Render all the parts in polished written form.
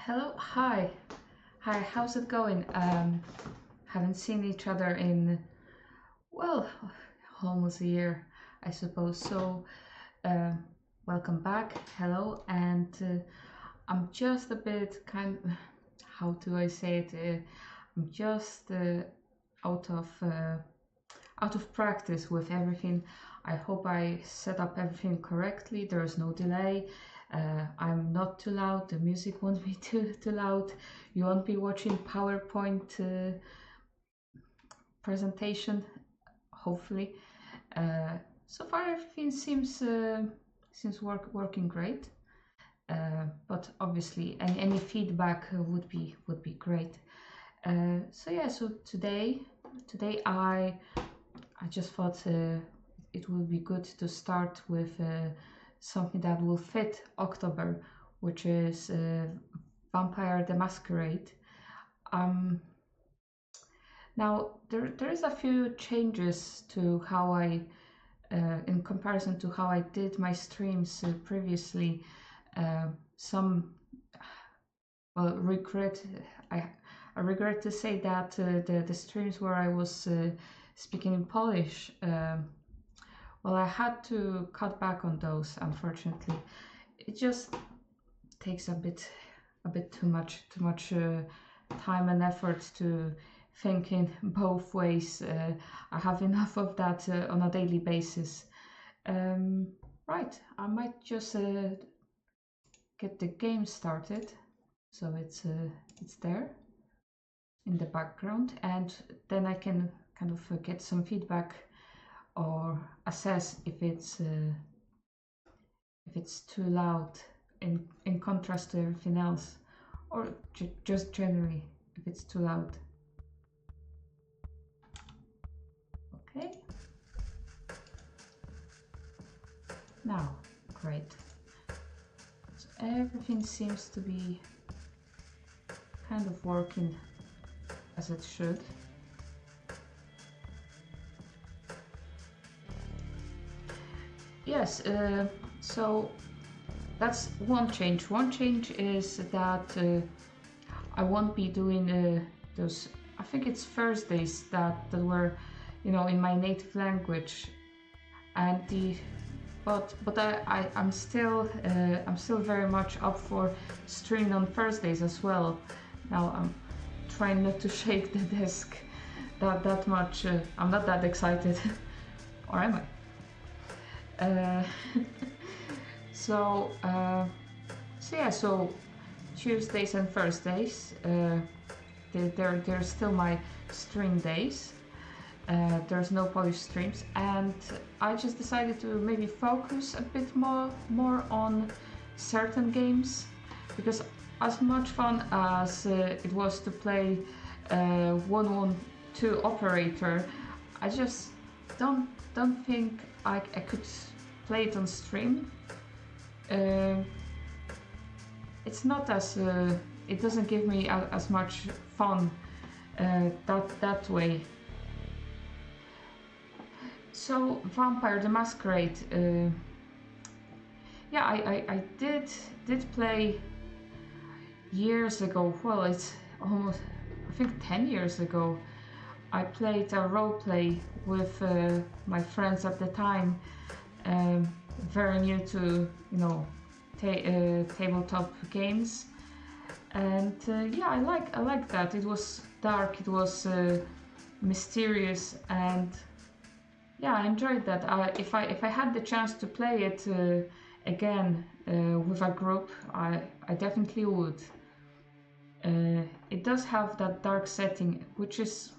Hello, hi, how's it going? Haven't seen each other in, well, almost a year, I suppose. So, uh, welcome back, hello, and I'm just a bit how do I say it? I'm just out of uh, out of practice with everything. I hope I set up everything correctly. There's no delay. I'm not too loud. The music won't be too loud. You won't be watching PowerPoint presentation. Hopefully, so far everything seems working great. But obviously, any feedback would be great. So yeah, so today I just thought it would be good to start with something that will fit October, which is Vampire the Masquerade. Um, Now there is a few changes to how in comparison to how I did my streams previously. Some well regret I I regret to say that the streams where I was speaking in Polish. Well, I had to cut back on those, unfortunately. It just takes a bit too much time and effort to think in both ways. I have enough of that on a daily basis. Um, right, I might just get the game started, so it's there in the background, and then I can kind of get some feedback or assess if it's too loud in contrast to everything else, or just generally if it's too loud. Okay. Now, great. So everything seems to be kind of working as it should. Yes, so that's one change. One change is that I won't be doing those. I think it's Thursdays that were, in my native language, and I'm still very much up for streaming on Thursdays as well. Now I'm trying not to shake the desk that much. I'm not that excited, or am I? So yeah, so Tuesdays and Thursdays, they're still my stream days. There's no Polish streams, and I just decided to maybe focus a bit more on certain games, because as much fun as it was to play 112 operator, I just don't think I could play it on stream. It's not as it doesn't give me as much fun that way. So Vampire the Masquerade, yeah, I did play years ago. Well, it's almost, I think, 10 years ago. I played a roleplay with my friends at the time, very new to tabletop games, and yeah, I like that. It was dark, it was mysterious, and yeah, I enjoyed that. If I had the chance to play it again with a group, I definitely would. It does have that dark setting, which is,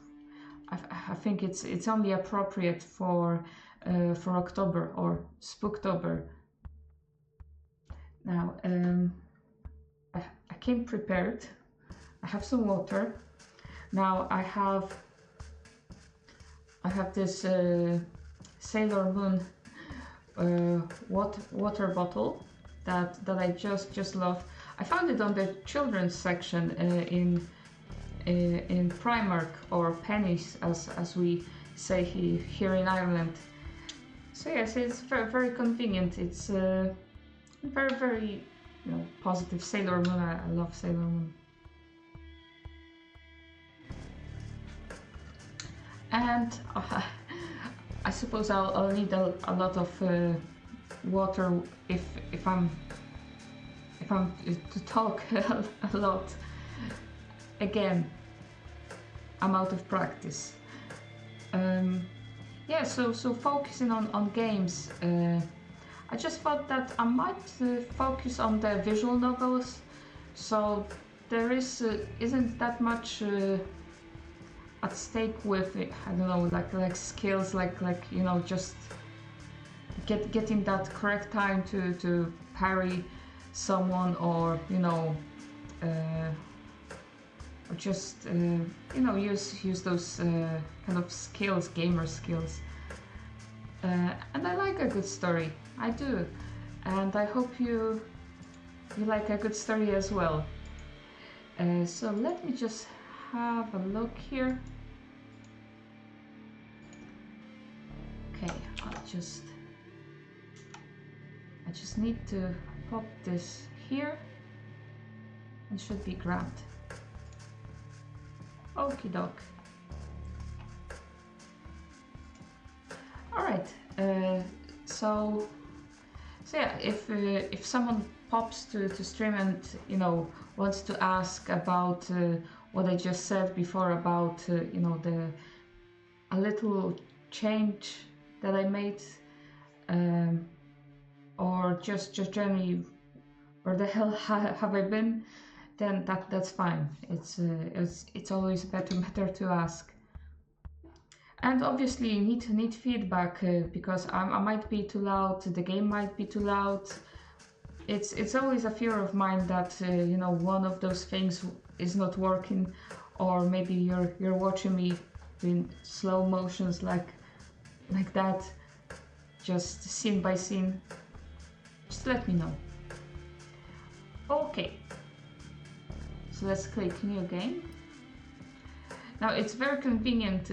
I think it's only appropriate for October or Spooktober. Now, I came prepared. I have some water. Now I have this Sailor Moon water bottle that I just love. I found it on the children's section in Primark, or Pennies as we say here in Ireland. So yes, it's very convenient. It's very positive Sailor Moon. I love Sailor Moon. And I suppose I'll need a lot of water if I'm to talk a lot. Again, I'm out of practice. Yeah, so focusing on games, I just thought that I might focus on the visual novels. So there isn't that much at stake with, I don't know, like skills, like just getting that correct time to parry someone, or or just use those kind of skills, gamer skills. And I like a good story, I do, and I hope you like a good story as well. So let me just have a look here. Okay, I just need to pop this here and should be grand. Okie doke. Alright, so yeah, if someone pops to stream and wants to ask about what I just said before about a little change that I made, or just generally where the hell have I been, then that's fine. It's always better to ask. And obviously need feedback, because I might be too loud, the game might be too loud. It's always a fear of mine that one of those things is not working, or maybe you're watching me doing slow motions like that, just scene by scene. Just let me know. Okay, so let's click new game. Now it's very convenient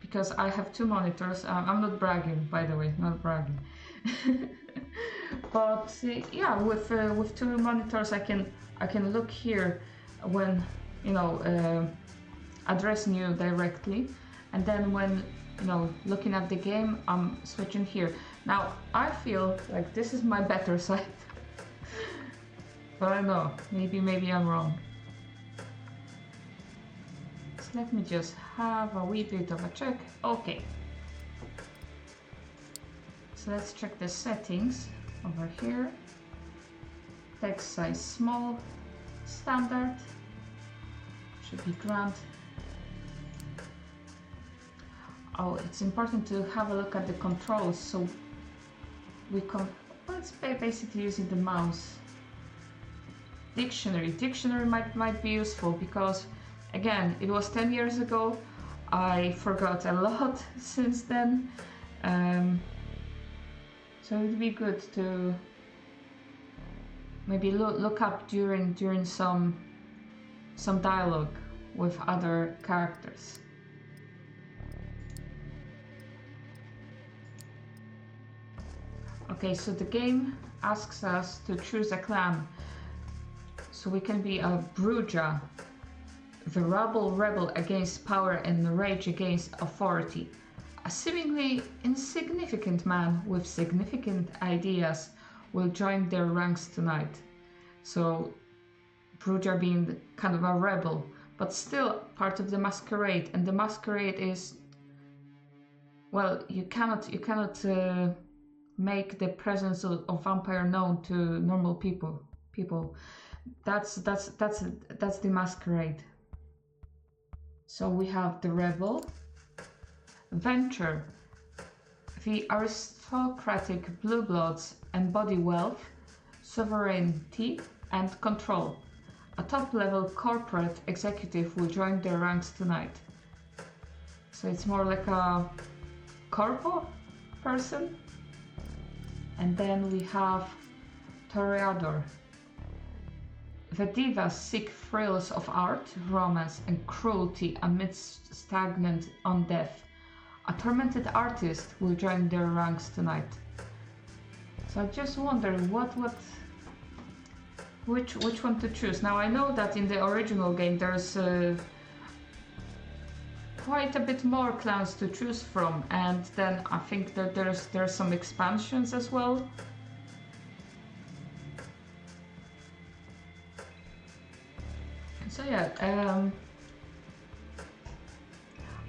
because I have two monitors. I'm not bragging, by the way, not bragging. But yeah, with two monitors, I can look here when addressing you directly, and then when looking at the game, I'm switching here. Now I feel like this is my better side, but I know maybe I'm wrong. So let me just have a wee bit of a check. Okay. So let's check the settings over here. Text size small, standard, should be grand. Oh, it's important to have a look at the controls, so it's basically using the mouse. Dictionary might be useful, because again, it was 10 years ago. I forgot a lot since then. So it would be good to maybe look up during some dialogue with other characters. Okay, so the game asks us to choose a clan. So we can be a Bruja, the rebel against power and rage against authority. A seemingly insignificant man with significant ideas will join their ranks tonight. So Bruja being kind of a rebel, but still part of the Masquerade, and the Masquerade is, well, you cannot make the presence of vampire known to normal people. That's the Masquerade. So we have the rebel, venture, the aristocratic blue bloods embody wealth, sovereignty, and control. A top-level corporate executive will join their ranks tonight. So it's more like a corpo person. And then we have Toreador. The divas seek thrills of art, romance, and cruelty amidst stagnant undeath. A tormented artist will join their ranks tonight. So I just wonder what which one to choose. Now I know that in the original game there's quite a bit more clans to choose from, and then I think that there's some expansions as well. So yeah,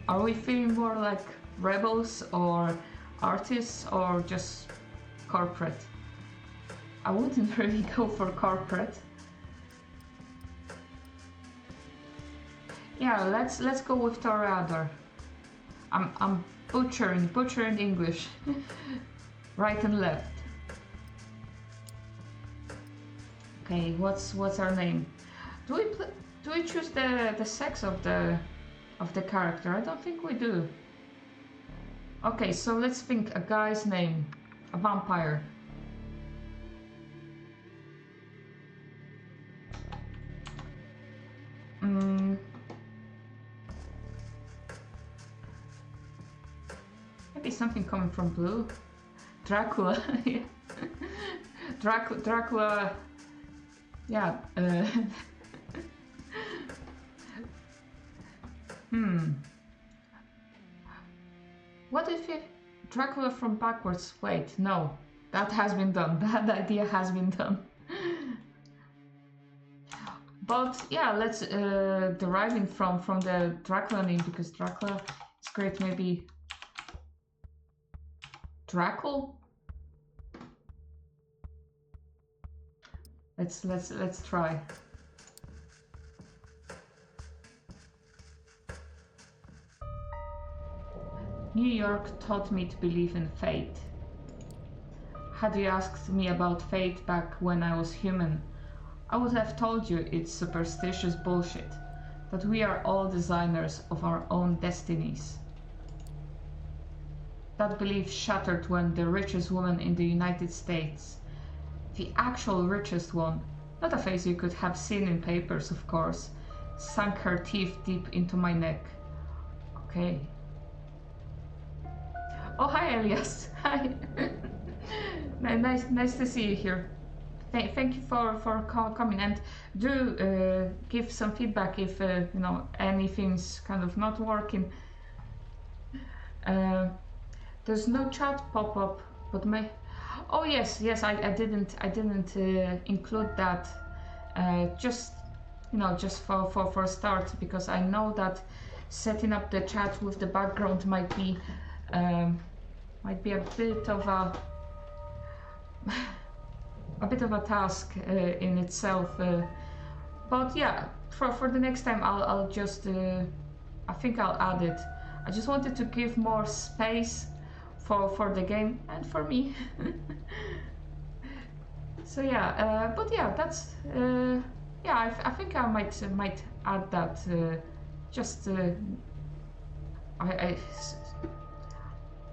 are we feeling more like rebels or artists or just corporate? I wouldn't really go for corporate. Yeah, let's go with Toreador. I'm butchering English, right and left. Okay, what's our name? Do we choose the sex of the character? I don't think we do. Okay, so let's think a guy's name, a vampire. Maybe something coming from blue. Dracula. Dracula. Yeah. What if Dracula from backwards? Wait, no. That has been done. That idea has been done. But yeah, let's deriving from the Dracula name, because Dracula is great. Maybe Dracul. Let's try. New York taught me to believe in fate. Had you asked me about fate back when I was human, I would have told you it's superstitious bullshit, that we are all designers of our own destinies. That belief shattered when the richest woman in the United States, the actual richest one, not a face you could have seen in papers, of course, sank her teeth deep into my neck. Okay. Oh, hi, Elias. Hi. Nice to see you here. Thank you for coming, and do give some feedback if you know anything's kind of not working. There's no chat pop-up, but my oh yes, I didn't include that. Just you know, just for a start, because I know that setting up the chat with the background might be a bit of a task in itself, but yeah, for the next time I'll just I think I'll add it. I just wanted to give more space for the game and for me. So yeah, but yeah, that's yeah, I think I might add that. Just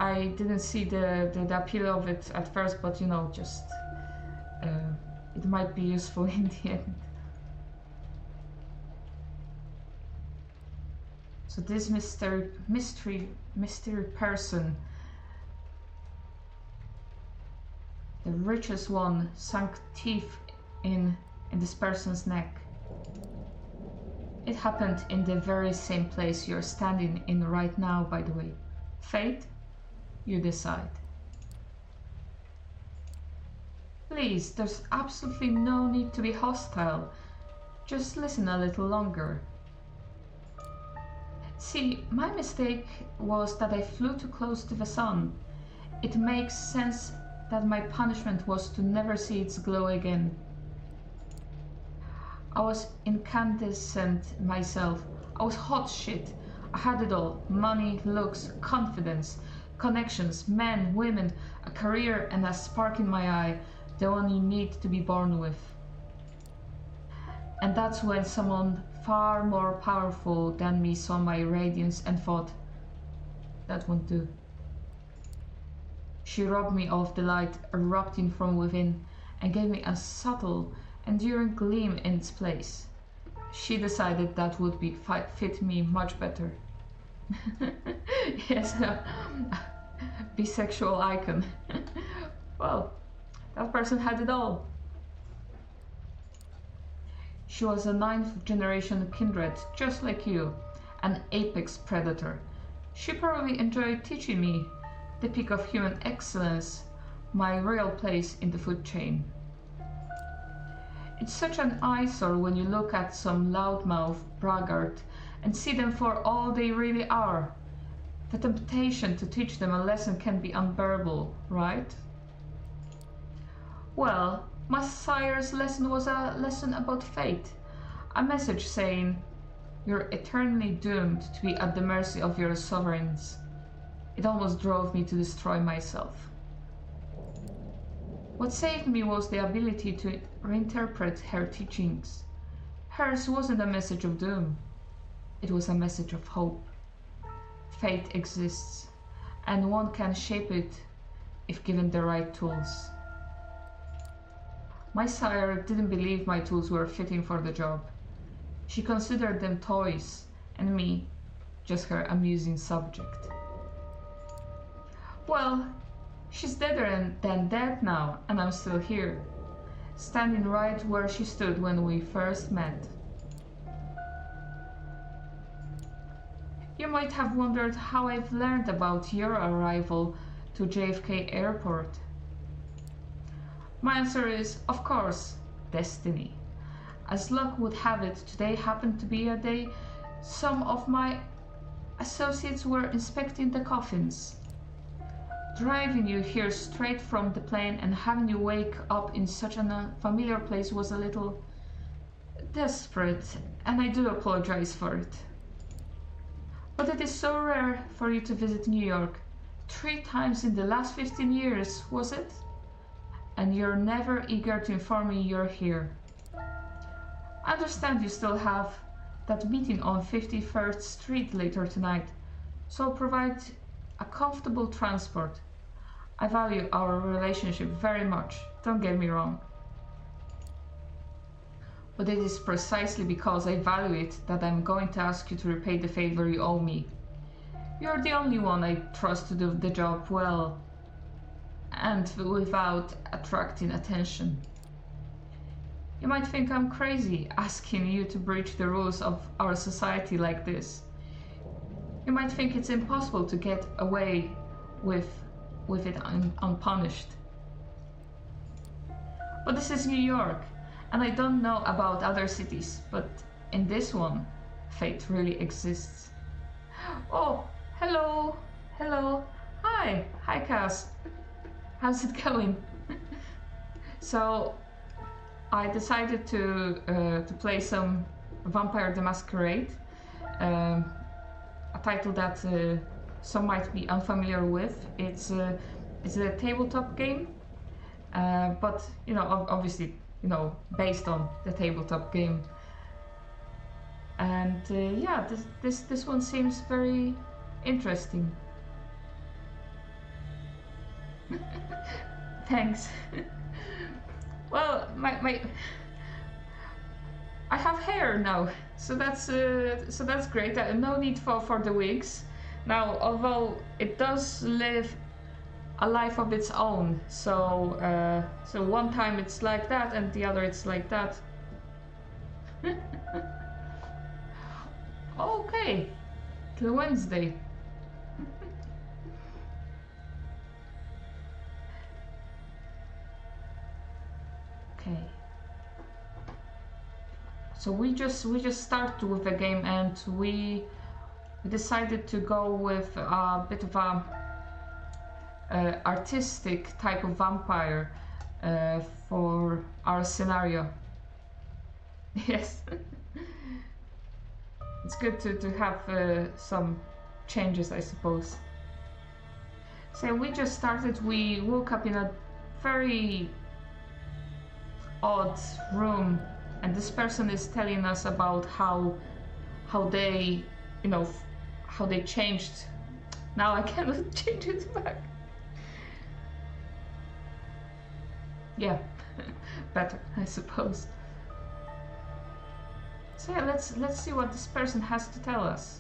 I didn't see the appeal of it at first, but you know, just it might be useful in the end. So this mystery person, the richest one, sunk teeth in this person's neck. It happened in the very same place you're standing in right now, by the way. Fate? You decide. Please, there's absolutely no need to be hostile. Just listen a little longer. See, my mistake was that I flew too close to the sun. It makes sense that my punishment was to never see its glow again. I was incandescent myself. I was hot shit. I had it all. Money, looks, confidence, connections, men, women, a career, and a spark in my eye, the one you need to be born with. And that's when someone far more powerful than me saw my radiance and thought, that won't do. She robbed me of the light erupting from within and gave me a subtle, enduring gleam in its place. She decided that would fit me much better. Yes, bisexual icon. Well, that person had it all. She was a 9th generation kindred, just like you, an apex predator. She probably enjoyed teaching me the peak of human excellence, my real place in the food chain. It's such an eyesore when you look at some loudmouth braggart and see them for all they really are. The temptation to teach them a lesson can be unbearable, right? Well, my sire's lesson was a lesson about fate. A message saying, "You're eternally doomed to be at the mercy of your sovereigns." It almost drove me to destroy myself. What saved me was the ability to reinterpret her teachings. Hers wasn't a message of doom. It was a message of hope. Fate exists, and one can shape it if given the right tools. My sire didn't believe my tools were fitting for the job. She considered them toys, and me just her amusing subject. Well, she's deader than dead now, and I'm still here, standing right where she stood when we first met. You might have wondered how I've learned about your arrival to JFK Airport. My answer is, of course, destiny. As luck would have it, today happened to be a day some of my associates were inspecting the coffins. Driving you here straight from the plane and having you wake up in such an unfamiliar place was a little desperate, and I do apologize for it. But it is so rare for you to visit New York. 3 times in the last 15 years, was it? And you're never eager to inform me you're here. I understand you still have that meeting on 51st Street later tonight, so I'll provide a comfortable transport. I value our relationship very much, don't get me wrong. But it is precisely because I value it that I'm going to ask you to repay the favor you owe me. You're the only one I trust to do the job well, and without attracting attention. You might think I'm crazy asking you to breach the rules of our society like this. You might think it's impossible to get away with it unpunished. But this is New York, and I don't know about other cities, but in this one, fate really exists. Oh, hello, hello, hi, Cass. How's it going? So, I decided to play some Vampire the Masquerade, a title that some might be unfamiliar with. It's a tabletop game, but you know, obviously, you know, based on the tabletop game. And yeah, this one seems very interesting. Thanks. Well, I have hair now, so that's great. No need for the wigs. Now, although it does live a life of its own, so one time it's like that, and the other it's like that. Okay, till Wednesday. Okay. So we just started with the game, and we decided to go with a bit of a artistic type of vampire for our scenario. Yes. It's good to have some changes, I suppose. So we just started, we woke up in a very odd room, and this person is telling us about how they, you know, how they changed. Now I cannot change it back. Yeah, better, I suppose. So yeah, let's see what this person has to tell us.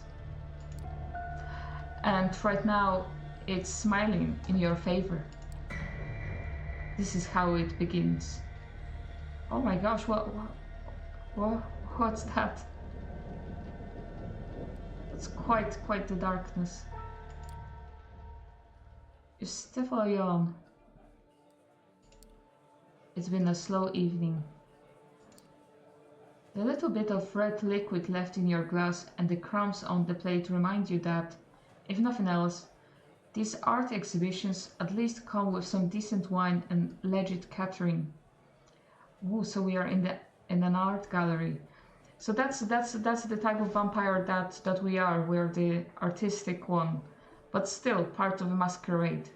And right now, it's smiling in your favor. This is how it begins. Oh my gosh, what What? What's that? It's quite the darkness. You stifle a yawn. It's been a slow evening. The little bit of red liquid left in your glass and the crumbs on the plate remind you that, if nothing else, these art exhibitions at least come with some decent wine and legit catering. Ooh, so we are in an art gallery. So that's the type of vampire that we are. We're the artistic one, but still part of a masquerade.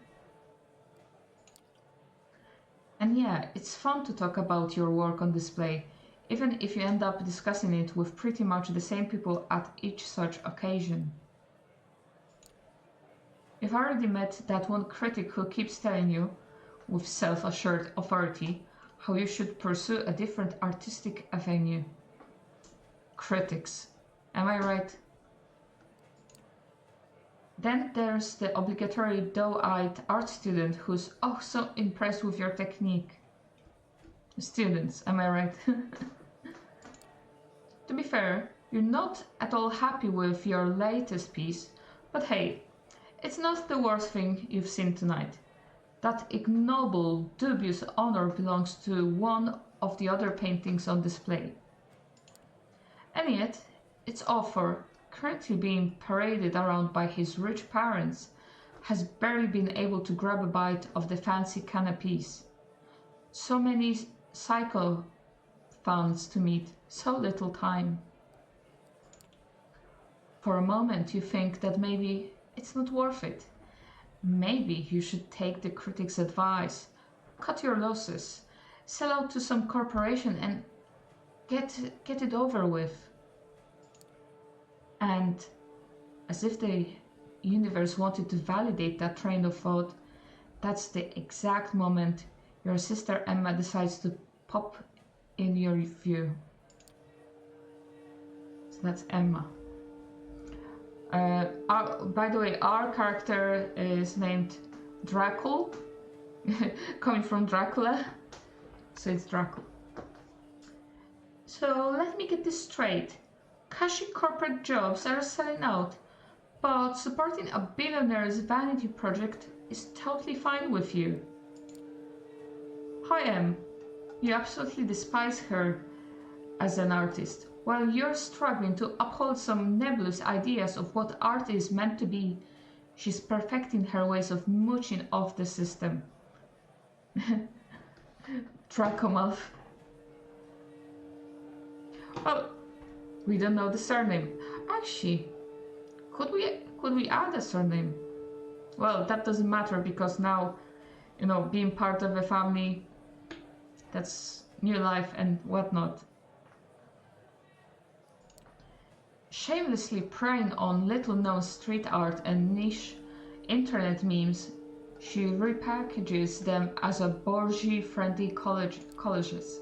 And yeah, it's fun to talk about your work on display, even if you end up discussing it with pretty much the same people at each such occasion. You've already met that one critic who keeps telling you, with self-assured authority, how you should pursue a different artistic avenue. Critics, am I right? Then there's the obligatory doe-eyed art student who's oh so impressed with your technique. Students, am I right? To be fair, you're not at all happy with your latest piece, but hey, it's not the worst thing you've seen tonight. That ignoble, dubious honor belongs to one of the other paintings on display. And yet, its author, currently being paraded around by his rich parents, has barely been able to grab a bite of the fancy canapes. So many psycho fans to meet, so little time. For a moment you think that maybe it's not worth it. Maybe you should take the critic's advice, cut your losses, sell out to some corporation and get it over with. And as if the universe wanted to validate that train of thought, that's the exact moment your sister Emma decides to pop in your view. So that's Emma. By the way, our character is named Dracul, coming from Dracula, so it's Dracul. So let me get this straight. Cushy corporate jobs are selling out, but supporting a billionaire's vanity project is totally fine with you. Hi Em, you absolutely despise her as an artist. While you're struggling to uphold some nebulous ideas of what art is meant to be, she's perfecting her ways of mooching off the system. Dracomalf. Well, we don't know the surname. Actually, could we add a surname? Well, that doesn't matter because now, being part of a family, that's new life and whatnot. Shamelessly preying on little-known street art and niche internet memes, she repackages them as a bourgeois-friendly collages.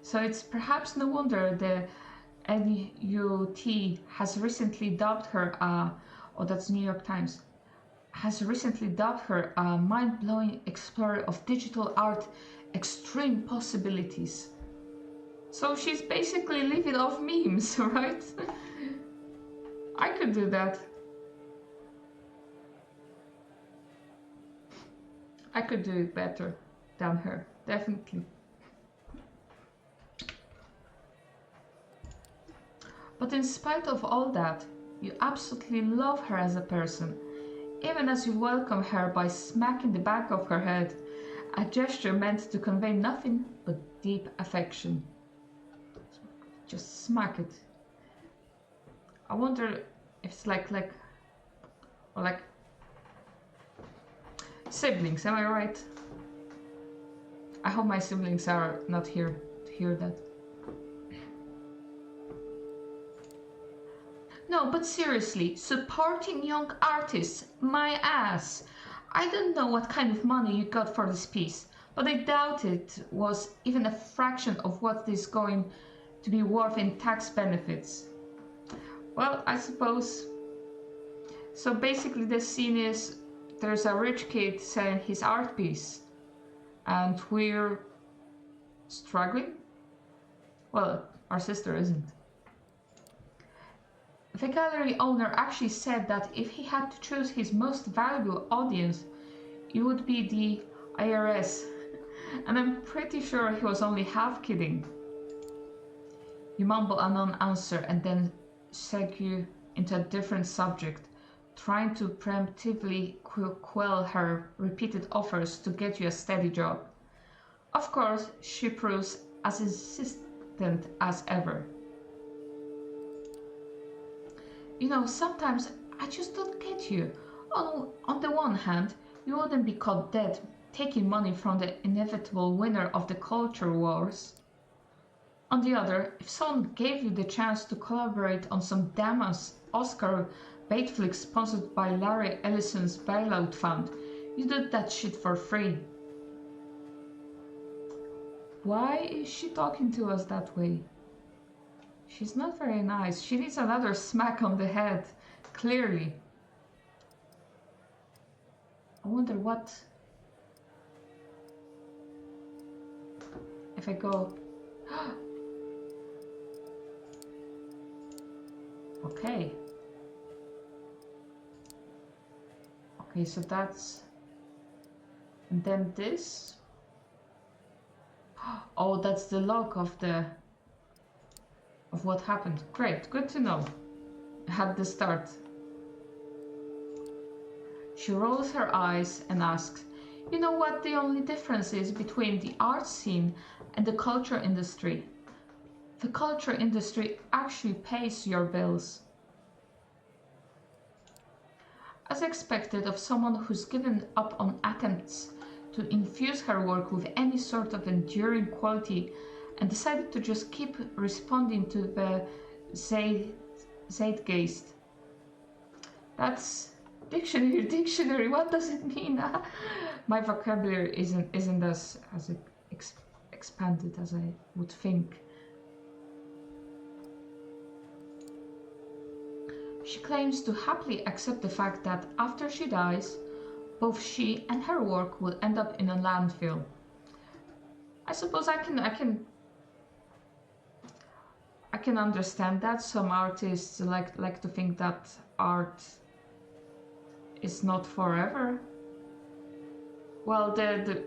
So it's perhaps no wonder the NUT has recently dubbed her that's New York Times, has recently dubbed her a mind-blowing explorer of digital art extreme possibilities. So she's basically living off memes, right? I could do that. I could do it better than her, definitely. But in spite of all that, you absolutely love her as a person, even as you welcome her by smacking the back of her head, a gesture meant to convey nothing but deep affection. Just smack it. I wonder if it's like siblings, am I right? I hope my siblings are not here to hear that. No, but seriously, supporting young artists, my ass. I don't know what kind of money you got for this piece, but I doubt it was even a fraction of what is going to be worth in tax benefits. Well, I suppose. So basically the scene is there's a rich kid selling his art piece and we're struggling? Well, our sister isn't. The gallery owner actually said that if he had to choose his most valuable audience, it would be the IRS. And I'm pretty sure he was only half kidding. You mumble a non-answer and then segue into a different subject, trying to preemptively quell her repeated offers to get you a steady job. Of course, she proves as insistent as ever. You know, sometimes I just don't get you. On the one hand, you wouldn't be caught dead taking money from the inevitable winner of the culture wars. On the other, if someone gave you the chance to collaborate on some damn Oscar bait flick sponsored by Larry Ellison's bailout fund, you did that shit for free. Why is she talking to us that way? She's not very nice. She needs another smack on the head, clearly. I wonder what... If I go... Okay. Okay, so that's... And then this... Oh, that's the log of the... of what happened. Great, good to know. At the start. She rolls her eyes and asks, you know what the only difference is between the art scene and the culture industry? The culture industry actually pays your bills. As expected of someone who's given up on attempts to infuse her work with any sort of enduring quality and decided to just keep responding to the zeitgeist. That's dictionary, what does it mean? My vocabulary isn't as expanded as I would think. She claims to happily accept the fact that after she dies, both she and her work will end up in a landfill. I suppose I can understand that. Some artists like to think that art is not forever. Well, the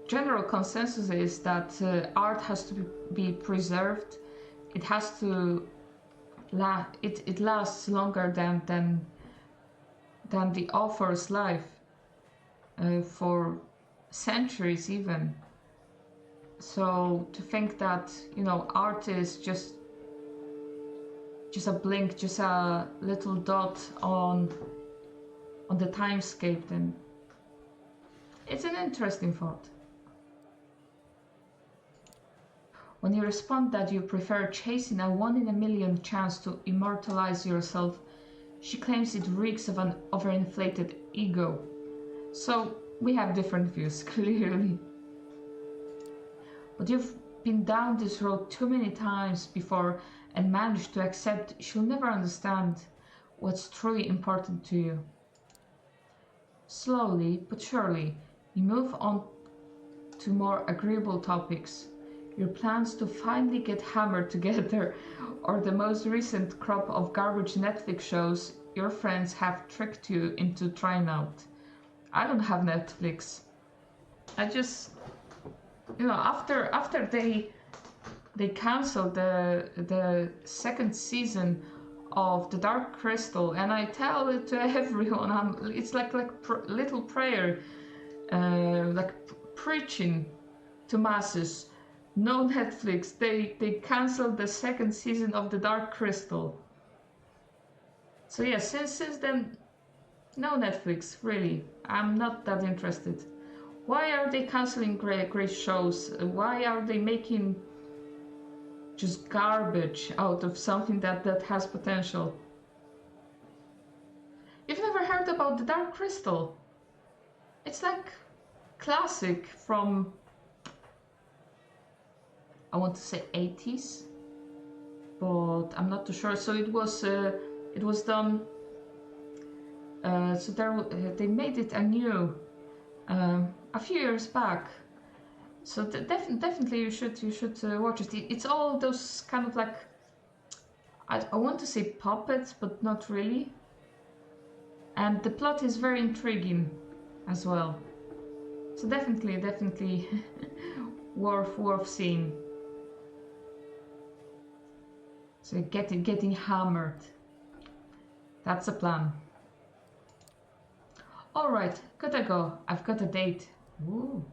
general consensus is that art has to be preserved. It has to it lasts longer than the author's life, for centuries even. So to think that, you know, art is just a blink, just a little dot on the timescape, then it's an interesting thought. When you respond that you prefer chasing a 1 in a million chance to immortalize yourself, she claims it reeks of an overinflated ego. So we have different views, clearly. But you've been down this road too many times before and managed to accept she'll never understand what's truly important to you. Slowly but surely, you move on to more agreeable topics. Your plans to finally get hammered together, or the most recent crop of garbage Netflix shows your friends have tricked you into trying out. I don't have Netflix. I just, you know, after they canceled the second season of The Dark Crystal, and I tell it to everyone, it's like little prayer, like preaching to masses. No Netflix. They canceled the second season of The Dark Crystal. So yeah, since then, no Netflix, really. I'm not that interested. Why are they canceling great shows? Why are they making just garbage out of something that has potential? You've never heard about The Dark Crystal? It's like classic from, I want to say 80s, but I'm not too sure. So it was done. So they made it anew a few years back. So definitely you should watch it. It's all those kind of like I want to say puppets, but not really. And the plot is very intriguing as well. So definitely worth seeing. So getting hammered. That's the plan. Alright, gotta go. I've got a date. Ooh.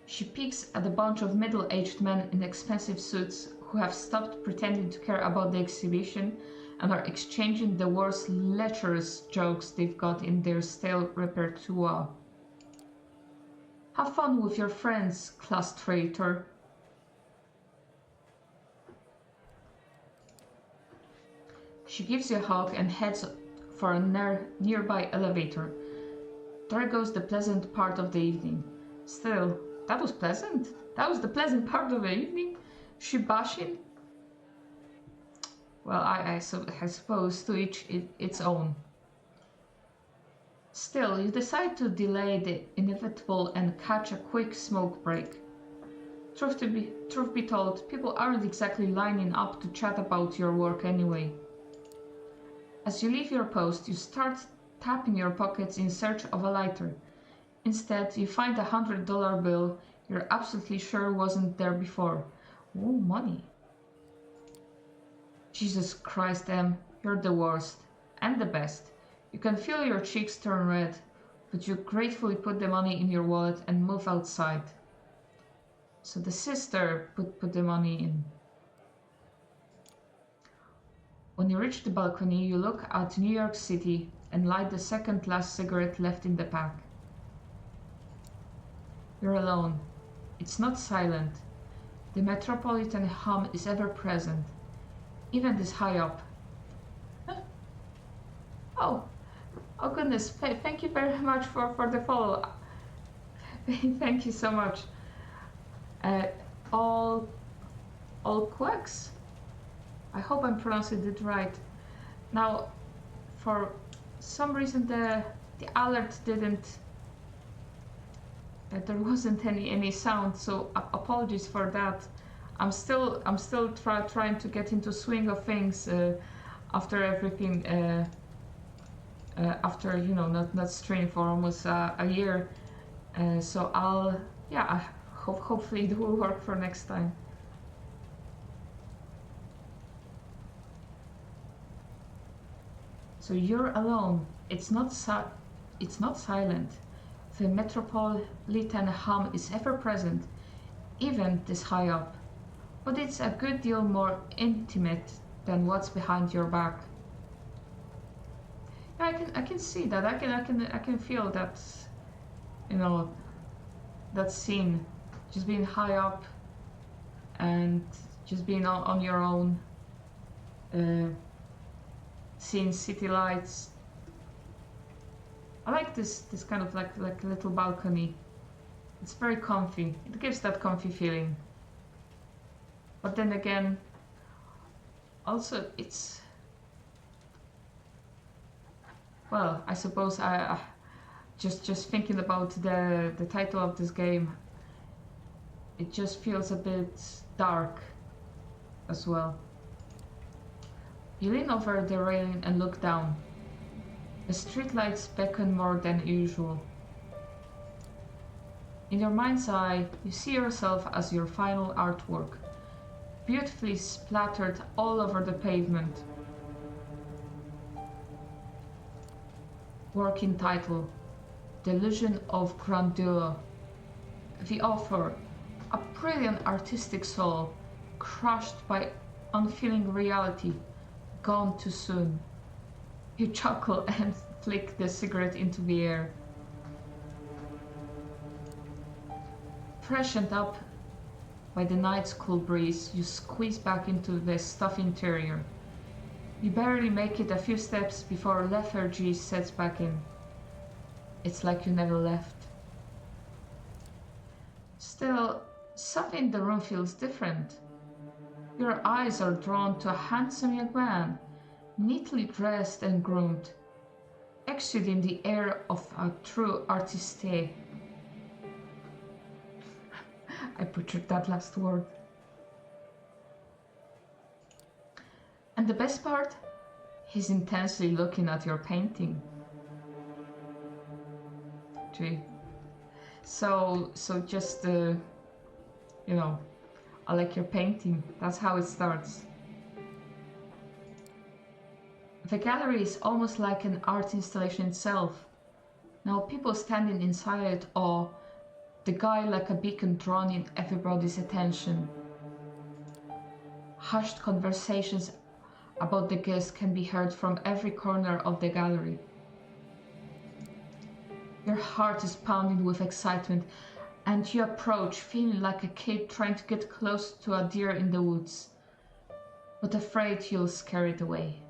She peeks at a bunch of middle-aged men in expensive suits who have stopped pretending to care about the exhibition and are exchanging the worst lecherous jokes they've got in their stale repertoire. Have fun with your friends, class traitor. She gives you a hug and heads for a nearby elevator. There goes the pleasant part of the evening. Still, that was pleasant. That was the pleasant part of the evening. She bashing? Well, I suppose to each its own. Still, you decide to delay the inevitable and catch a quick smoke break. Truth be told, people aren't exactly lining up to chat about your work anyway. As you leave your post, you start tapping your pockets in search of a lighter. Instead, you find a $100 bill you're absolutely sure wasn't there before. Ooh, money. Jesus Christ, Em, you're the worst. And the best. You can feel your cheeks turn red, but you gratefully put the money in your wallet and move outside. So the sister put the money in. When you reach the balcony, you look at New York City and light the second last cigarette left in the pack. You're alone. It's not silent. The metropolitan hum is ever present, even this high up. Oh goodness, thank you very much for the follow. Thank you so much. All quacks? I hope I'm pronouncing it right. Now, for some reason the alert didn't. There wasn't any sound, so apologies for that. I'm still trying to get into swing of things after everything. After not streaming for almost a year, so hopefully it will work for next time. So you're alone. It's not silent. The metropolitan hum is ever present, even this high up. But it's a good deal more intimate than what's behind your back. Yeah, I can see that. I can feel that. That scene, just being high up, and just being on your own. Seeing city lights. I like this kind of like little balcony. It's very comfy. It gives that comfy feeling. But then again, also it's, well, I suppose I just thinking about the title of this game, it just feels a bit dark as well. You lean over the railing and look down. The streetlights beckon more than usual. In your mind's eye, you see yourself as your final artwork, beautifully splattered all over the pavement. Working title: Delusion of Grandeur. The author: a brilliant artistic soul, crushed by unfeeling reality, gone too soon. You chuckle and flick the cigarette into the air. Freshened up by the night's cool breeze, you squeeze back into the stuffy interior. You barely make it a few steps before lethargy sets back in. It's like you never left. Still, something in the room feels different. Your eyes are drawn to a handsome young man, neatly dressed and groomed, exuding the air of a true artiste. I butchered that last word. And the best part? He's intensely looking at your painting. Gee. So just, you know, I like your painting. That's how it starts. The gallery is almost like an art installation itself. Now people standing in silent awe, the guy like a beacon drawn in everybody's attention. Hushed conversations about the guest can be heard from every corner of the gallery. Your heart is pounding with excitement, and you approach feeling like a kid trying to get close to a deer in the woods, but afraid you'll scare it away.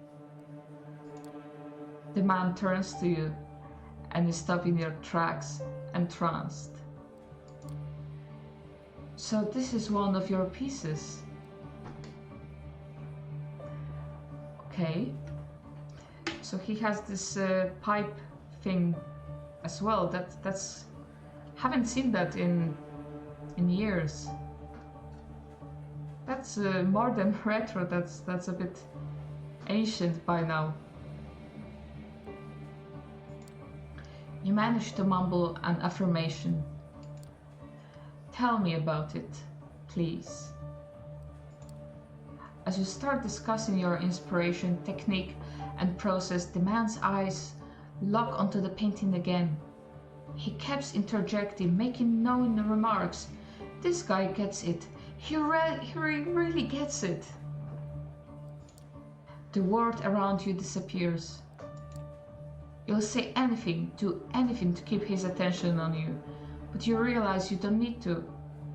The man turns to you and you stop in your tracks, entranced. So this is one of your pieces. Okay. So he has this pipe thing as well. That's haven't seen that in years. That's more than retro. That's a bit ancient by now. You manage to mumble an affirmation. Tell me about it, please. As you start discussing your inspiration, technique, and process, the man's eyes lock onto the painting again. He keeps interjecting, making knowing remarks. This guy gets it. He really gets it. The world around you disappears. You'll say anything, do anything to keep his attention on you, but you realize you don't need to.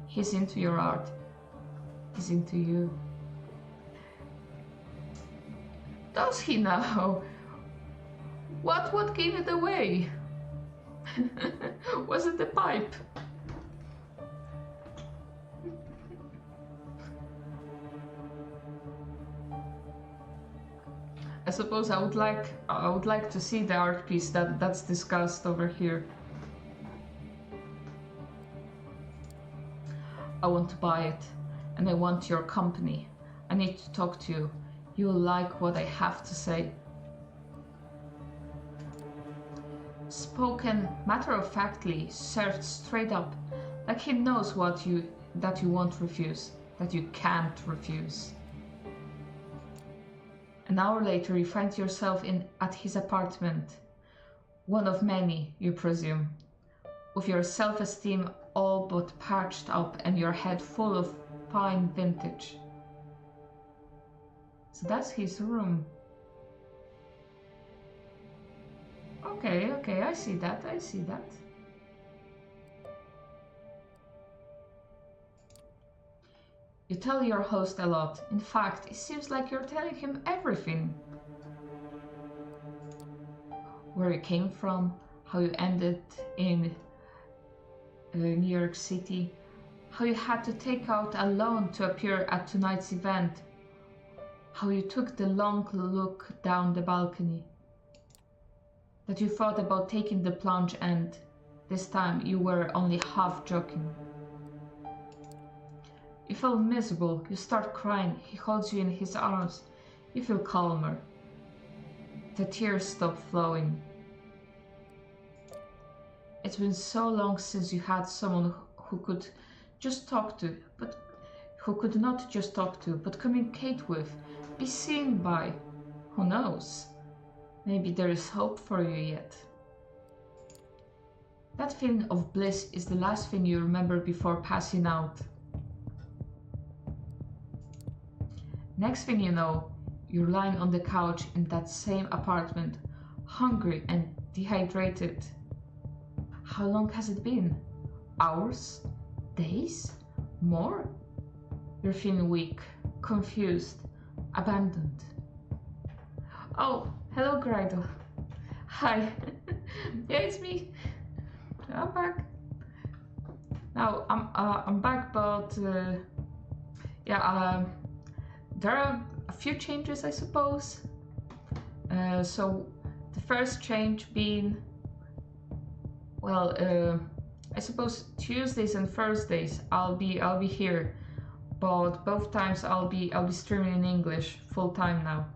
He's into your art. He's into you. Does he now? What gave it away? Was it the pipe? I suppose I would like to see the art piece that's discussed over here. I want to buy it, and I want your company. I need to talk to you. You will like what I have to say. Spoken matter-of-factly, served straight up, like he knows that you won't refuse, that you can't refuse. An hour later, you find yourself at his apartment, one of many, you presume, with your self-esteem all but patched up and your head full of fine vintage. So that's his room. Okay, I see that. You tell your host a lot. In fact, it seems like you're telling him everything. Where you came from, how you ended in New York City, how you had to take out a loan to appear at tonight's event, how you took the long look down the balcony, that you thought about taking the plunge and this time you were only half joking. You feel miserable, you start crying, he holds you in his arms, you feel calmer. The tears stop flowing. It's been so long since you had someone who could just talk to, but who could not just talk to, but communicate with, be seen by. Who knows? Maybe there is hope for you yet. That feeling of bliss is the last thing you remember before passing out. Next thing you know, you're lying on the couch in that same apartment, hungry and dehydrated. How long has it been? Hours? Days? More? You're feeling weak, confused, abandoned. Oh, hello, Grido. Hi. Yeah, it's me. I'm back. Now I'm back, but there are a few changes, I suppose. So the first change being, well, I suppose Tuesdays and Thursdays I'll be here, but both times I'll be streaming in English full time now.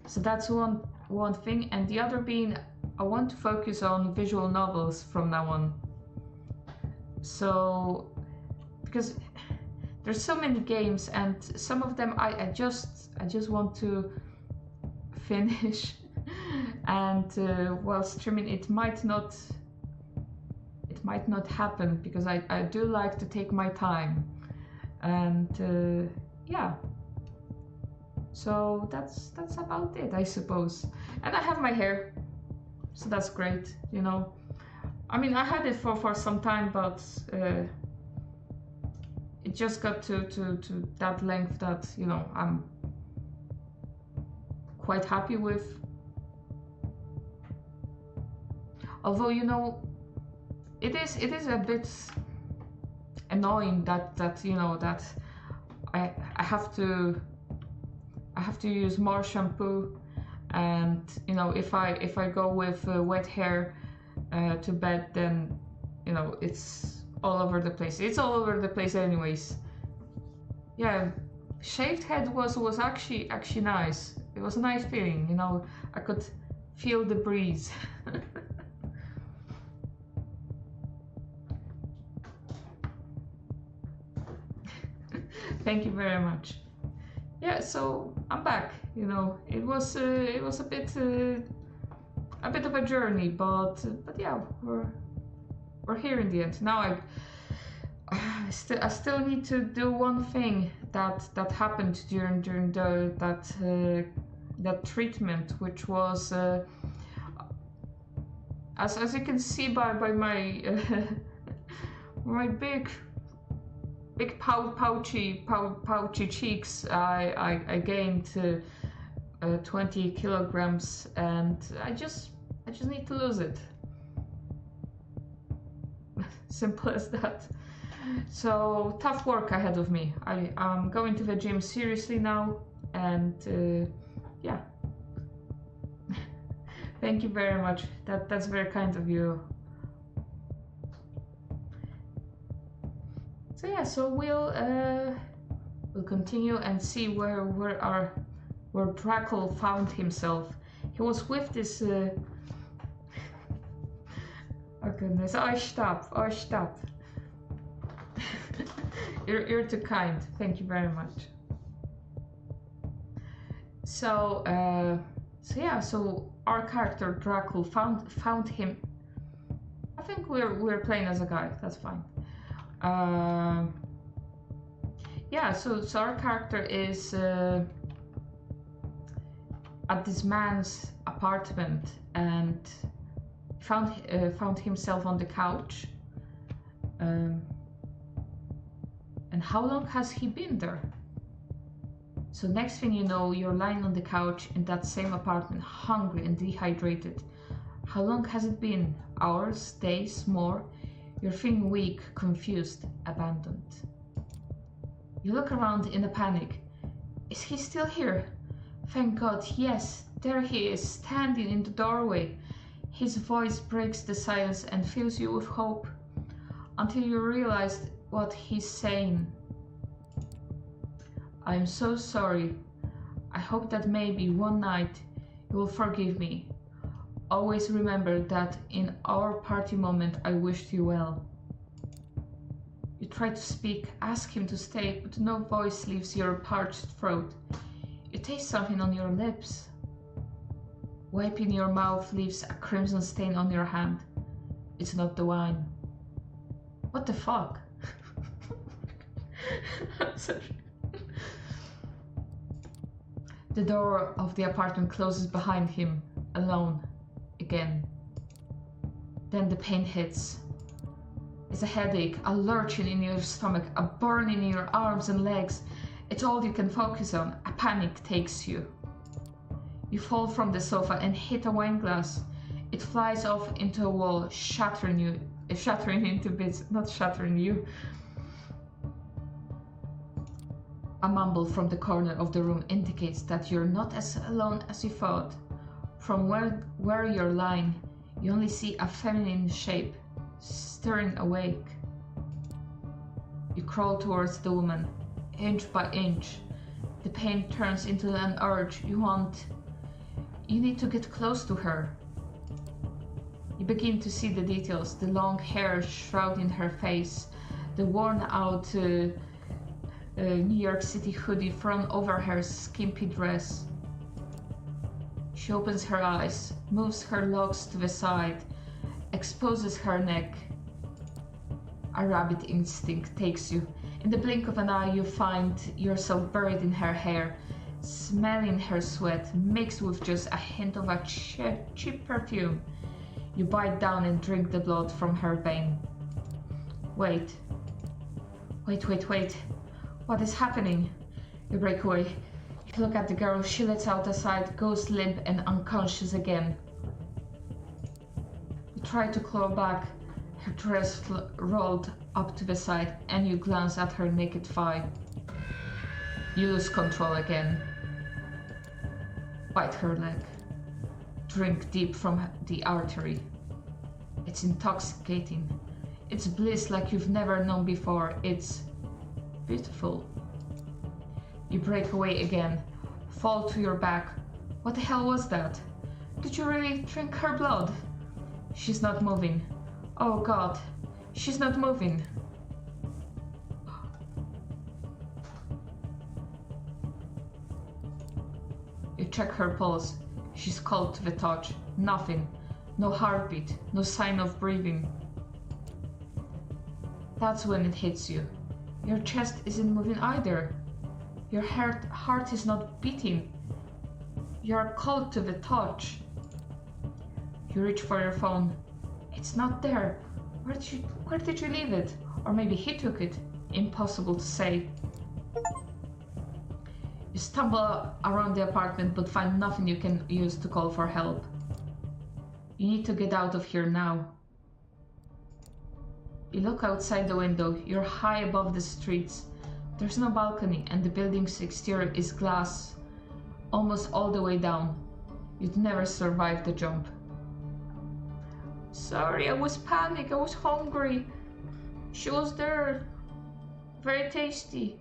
So that's one thing, and the other being I want to focus on visual novels from now on. So because there's so many games, and some of them I just want to finish, and while streaming it might not happen, because I do like to take my time, and yeah. So that's about it, I suppose. And I have my hair, so that's great, you know. I mean, I had it for some time, but it just got to that length that, you know, I'm quite happy with. Although, you know, it is a bit annoying that you know, that I have to use more shampoo, and you know, if I go with wet hair to bed, then you know, it's all over the place. It's all over the place anyways. Yeah, shaved head was actually nice. It was a nice feeling, you know. I could feel the breeze. Thank you very much. Yeah, so I'm back. You know, it was a bit of a journey, but yeah, we're here in the end. Now I still need to do one thing that happened during that treatment, which was as you can see by my my big pouchy cheeks, I gained 20 kilograms, and I just need to lose it. Simple as that. So tough work ahead of me. I'm going to the gym seriously now, and yeah. Thank you very much. That's very kind of you. So yeah, so we'll continue and see where Draco found himself. He was with this. Oh goodness! Oh stop! Oh stop! You're too kind. Thank you very much. So yeah, so our character Draco found him. I think we're playing as a guy. That's fine. Yeah, so our character is at this man's apartment, and found himself on the couch. And how long has he been there? So next thing you know, you're lying on the couch in that same apartment, hungry and dehydrated. How long has it been? Hours, days, more? You're feeling weak, confused, abandoned. You look around in a panic. Is he still here? Thank God, yes, there he is, standing in the doorway. His voice breaks the silence and fills you with hope, until you realize what he's saying. I'm so sorry. I hope that maybe one night you will forgive me. Always remember that in our party moment I wished you well. You try to speak, ask him to stay, but no voice leaves your parched throat. You taste something on your lips. Wiping your mouth leaves a crimson stain on your hand. It's not the wine. What the fuck? I'm sorry. The door of the apartment closes behind him, alone, again. Then the pain hits. It's a headache, a lurching in your stomach, a burning in your arms and legs. It's all you can focus on. A panic takes you. You fall from the sofa and hit a wine glass. It flies off into a wall, shattering into bits, not shattering you. A mumble from the corner of the room indicates that you're not as alone as you thought. From where you're lying, you only see a feminine shape, stirring awake. You crawl towards the woman, inch by inch. The pain turns into an urge. You need to get close to her. You begin to see the details, the long hair shrouding her face, the worn out New York City hoodie thrown over her skimpy dress. She opens her eyes, moves her locks to the side, exposes her neck. A rabbit instinct takes you. In the blink of an eye, you find yourself buried in her hair, smelling her sweat, mixed with just a hint of a cheap perfume. You bite down and drink the blood from her vein. Wait. What is happening? You break away. You look at the girl. She lets out a sigh, goes limp and unconscious again. You try to claw back, her dress rolled up to the side, and you glance at her naked thigh. You lose control again. Bite her leg. Drink deep from the artery. It's intoxicating. It's bliss like you've never known before. It's beautiful. You break away again, fall to your back. What the hell was that? Did you really drink her blood? She's not moving. Oh God, she's not moving. You check her pulse. She's cold to the touch. Nothing. No heartbeat. No sign of breathing. That's when it hits you. Your chest isn't moving either. Your heart is not beating. You're cold to the touch. You reach for your phone. It's not there. Where did you leave it? Or maybe he took it. Impossible to say. You stumble around the apartment but find nothing you can use to call for help. You need to get out of here now. You look outside the window. You're high above the streets. There's no balcony and the building's exterior is glass almost all the way down. You'd never survive the jump. Sorry, I was panicked. I was hungry. She was there. Very tasty.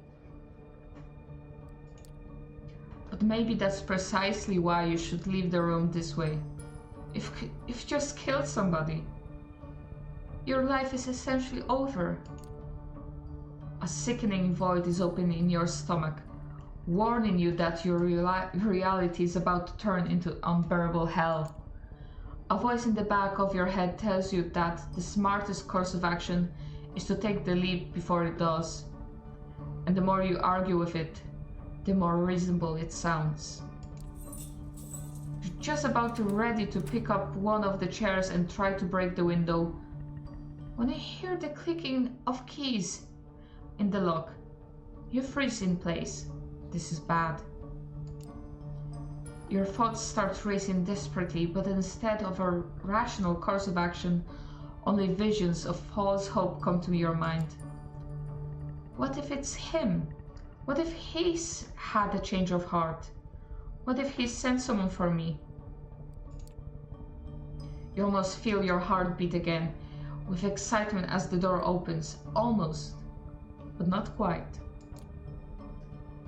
But maybe that's precisely why you should leave the room this way. If you just killed somebody, your life is essentially over. A sickening void is opening in your stomach, warning you that your reality is about to turn into unbearable hell. A voice in the back of your head tells you that the smartest course of action is to take the leap before it does. And the more you argue with it, the more reasonable it sounds. You're just about ready to pick up one of the chairs and try to break the window when you hear the clicking of keys in the lock. You freeze in place. This is bad. Your thoughts start racing desperately, but instead of a rational course of action, only visions of false hope come to your mind. What if it's him? What if he's had a change of heart? What if he sent someone for me? You almost feel your heart beat again, with excitement as the door opens, almost, but not quite.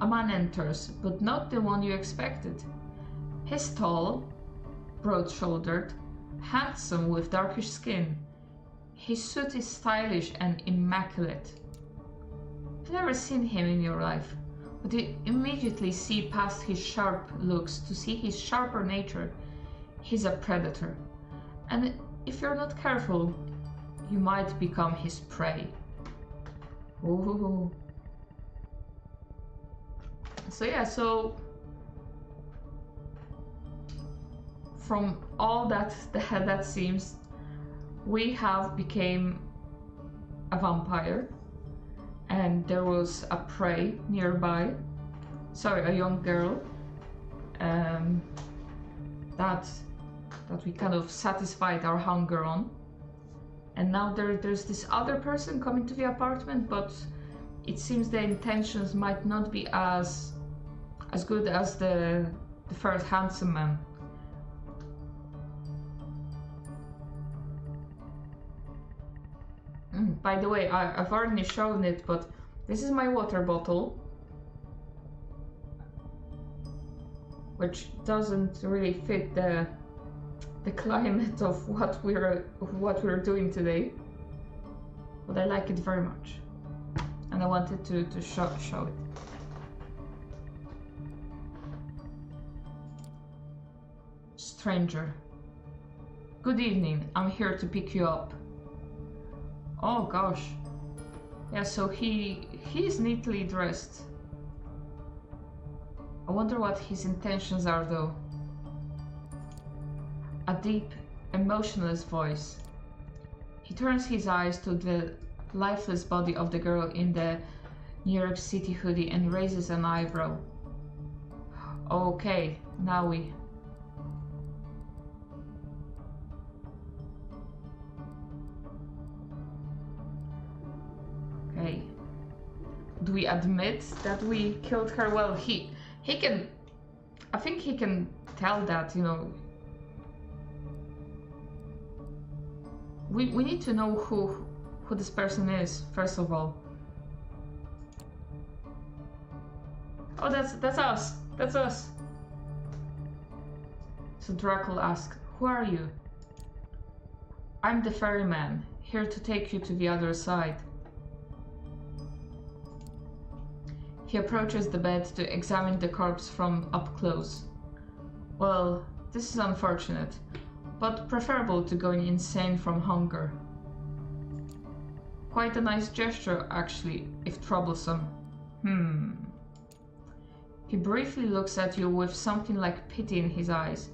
A man enters, but not the one you expected. He's tall, broad-shouldered, handsome with darkish skin. His suit is stylish and immaculate. You've never seen him in your life, but you immediately see past his sharp looks to see his sharper nature. He's a predator, and if you're not careful, you might become his prey. Ooh. So from all that seems, we have became a vampire, and there was a prey nearby. Sorry, a young girl. That we kind of satisfied our hunger on, and now there's this other person coming to the apartment, but it seems the intentions might not be as good as the first handsome man. By the way, I've already shown it, but this is my water bottle, which doesn't really fit the climate of what we're doing today, but I like it very much, and I wanted to show it. Stranger. Good evening, I'm here to pick you up. Oh gosh. Yeah, so he's neatly dressed. I wonder what his intentions are though. A deep, emotionless voice. He turns his eyes to the lifeless body of the girl in the New York City hoodie and raises an eyebrow. Okay, now we... Okay. Do we admit that we killed her? Well, he can... I think he can tell that, you know. We need to know who this person is, first of all. Oh, that's us. That's us. So Drackle asks, who are you? I'm the ferryman, here to take you to the other side. He approaches the bed to examine the corpse from up close. Well, this is unfortunate, but preferable to going insane from hunger. Quite a nice gesture, actually, if troublesome. He briefly looks at you with something like pity in his eyes,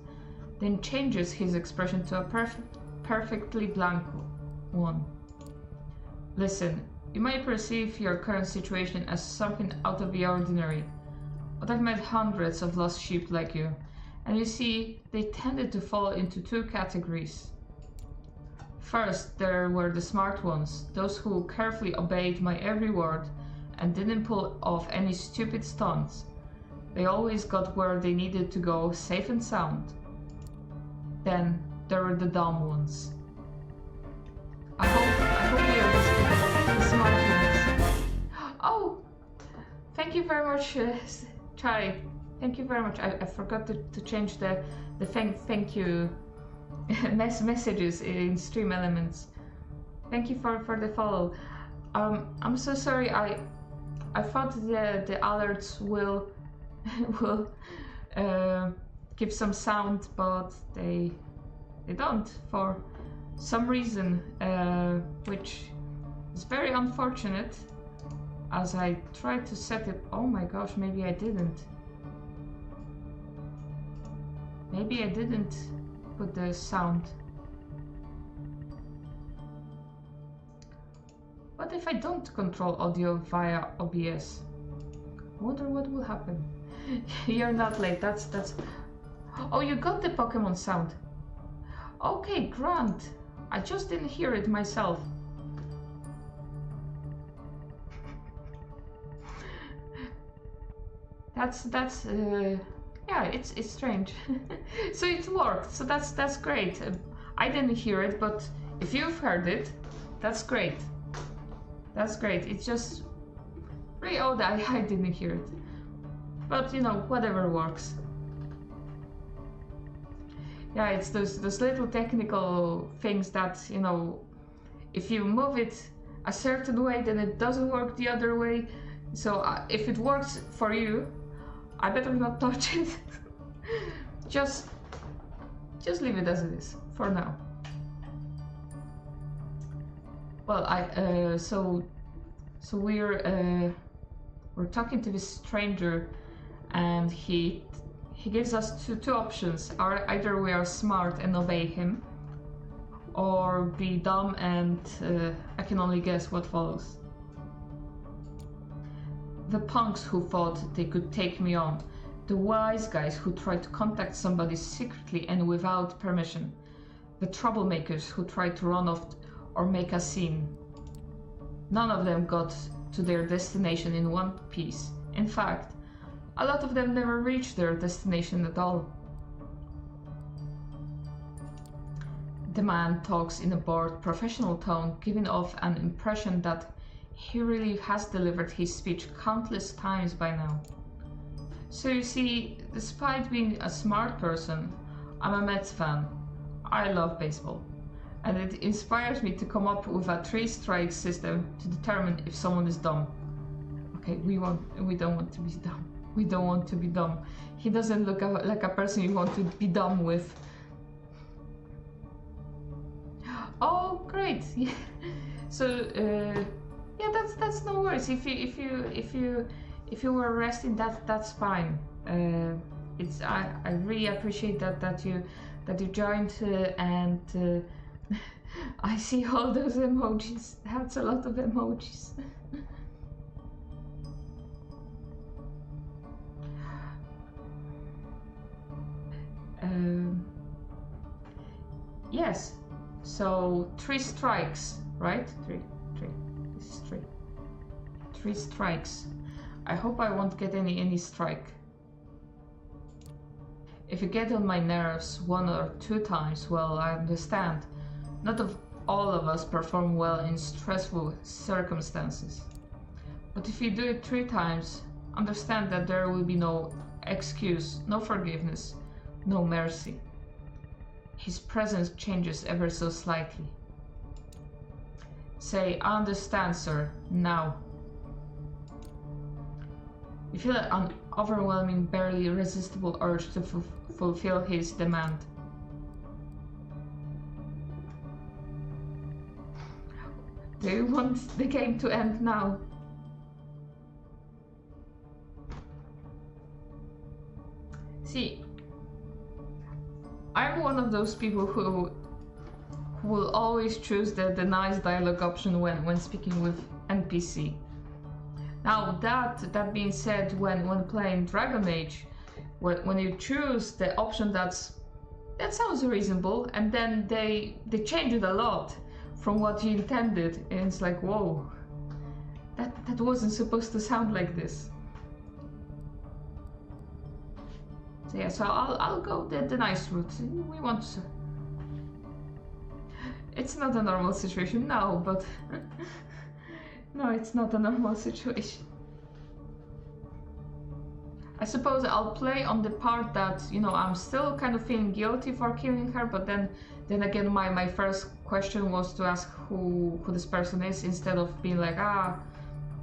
then changes his expression to a perfectly blank one. Listen, you may perceive your current situation as something out of the ordinary, but I've met hundreds of lost sheep like you, and you see, they tended to fall into two categories. First, there were the smart ones, those who carefully obeyed my every word and didn't pull off any stupid stunts. They always got where they needed to go safe and sound. Then, there were the dumb ones. I hope we are the smart ones. Oh! Thank you very much, Chai. Thank you very much. I forgot to change the thank you messages in Stream Elements. Thank you for the follow. I'm so sorry. I thought the alerts will give some sound, but they don't for some reason, which is very unfortunate. As I tried to set it. Oh my gosh, maybe I didn't. Maybe I didn't put the sound. What if I don't control audio via OBS? I wonder what will happen. You're not late, that's... Oh, you got the Pokemon sound. Okay, Grant. I just didn't hear it myself. That's yeah, it's strange. So it worked, so that's great. I didn't hear it, but if you've heard it, that's great. That's great. It's just really odd I didn't hear it. But you know, whatever works. Yeah, it's those little technical things that, you know, if you move it a certain way, then it doesn't work the other way. So if it works for you, I better not touch it. just leave it as it is for now. Well, so we're talking to this stranger, and he gives us two options. Either we are smart and obey him, or be dumb and I can only guess what follows. The punks who thought they could take me on. The wise guys who tried to contact somebody secretly and without permission. The troublemakers who tried to run off or make a scene. None of them got to their destination in one piece. In fact, a lot of them never reached their destination at all. The man talks in a bored, professional tone, giving off an impression that he really has delivered his speech countless times by now. So you see, despite being a smart person, I'm a Mets fan. I love baseball. And it inspires me to come up with a 3-strike system to determine if someone is dumb. Okay, we don't want to be dumb. We don't want to be dumb. He doesn't look like a person you want to be dumb with. Oh, great! So, yeah, that's no worries. If you were resting, that's fine. It's I really appreciate that you joined and I see all those emojis. That's a lot of emojis. Yes. So 3 strikes, right? Three. This is 3. 3 strikes. I hope I won't get any strike. If you get on my nerves 1 or 2 times, well, I understand. Not all of us perform well in stressful circumstances. But if you do it 3 times, understand that there will be no excuse, no forgiveness, no mercy. His presence changes ever so slightly. Say, I understand, sir, now. You feel an overwhelming, barely irresistible urge to fulfill his demand. Do you want the game to end now? See, I'm one of those people who will always choose the nice dialogue option when speaking with NPC. Now that being said, when playing Dragon Age, when you choose the option that sounds reasonable, and then they change it a lot from what you intended, and it's like, whoa, that wasn't supposed to sound like this. So yeah, so I'll go the nice route. We want to. It's not a normal situation now, but no, it's not a normal situation. I suppose I'll play on the part that, you know, I'm still kind of feeling guilty for killing her, but then again, my first question was to ask who this person is, instead of being like, I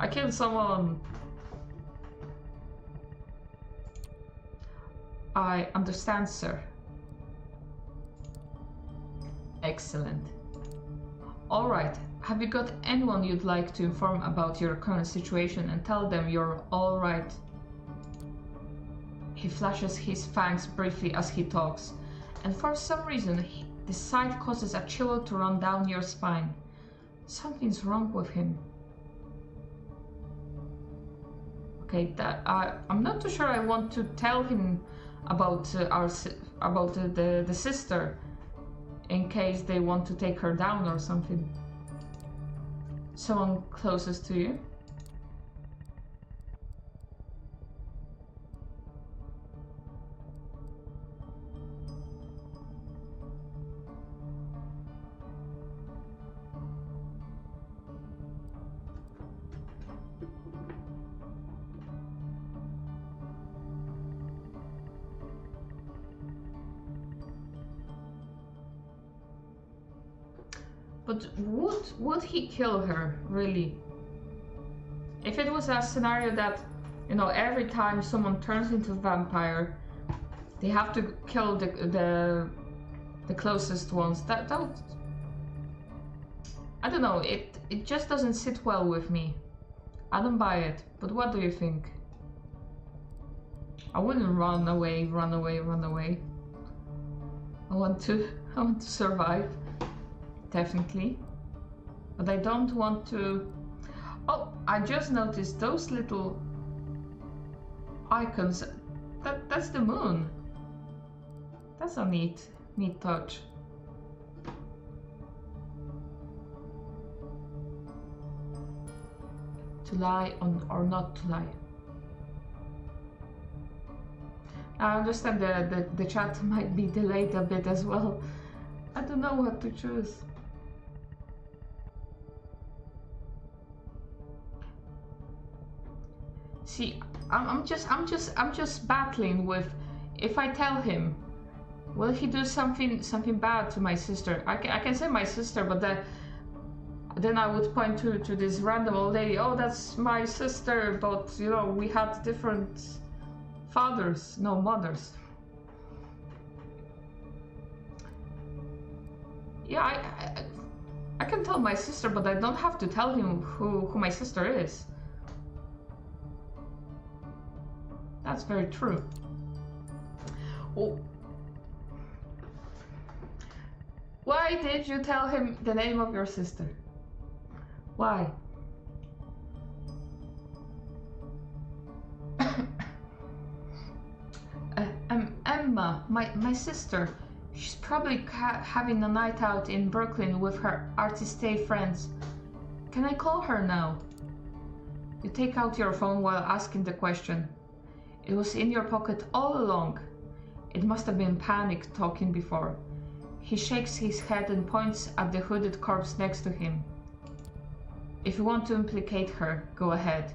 killed someone. I understand, sir. Excellent. Alright, have you got anyone you'd like to inform about your current situation and tell them you're alright? He flashes his fangs briefly as he talks, and for some reason, the sight causes a chill to run down your spine. Something's wrong with him. Okay, I'm not too sure I want to tell him about the sister, in case they want to take her down or something. Someone closest to you? But would he kill her, really? If it was a scenario that, you know, every time someone turns into a vampire, they have to kill the closest ones, that would... I don't know, it just doesn't sit well with me. I don't buy it, but what do you think? I wouldn't run away. I want to survive. Definitely. But I don't want to... Oh, I just noticed those little icons. That's the moon. That's a neat touch. To lie or not to lie. I understand the chat might be delayed a bit as well. I don't know what to choose. See, I'm just battling with, if I tell him, will he do something bad to my sister? I can say my sister, but then I would point to this random old lady. Oh, that's my sister, but you know, we had different fathers, no mothers. Yeah, I can tell my sister, but I don't have to tell him who my sister is. That's very true. Oh. Why did you tell him the name of your sister? Why? Emma, my sister. She's probably having a night out in Brooklyn with her artiste friends. Can I call her now? You take out your phone while asking the question. It was in your pocket all along. It must have been panic talking before. He shakes his head and points at the hooded corpse next to him. If you want to implicate her, go ahead.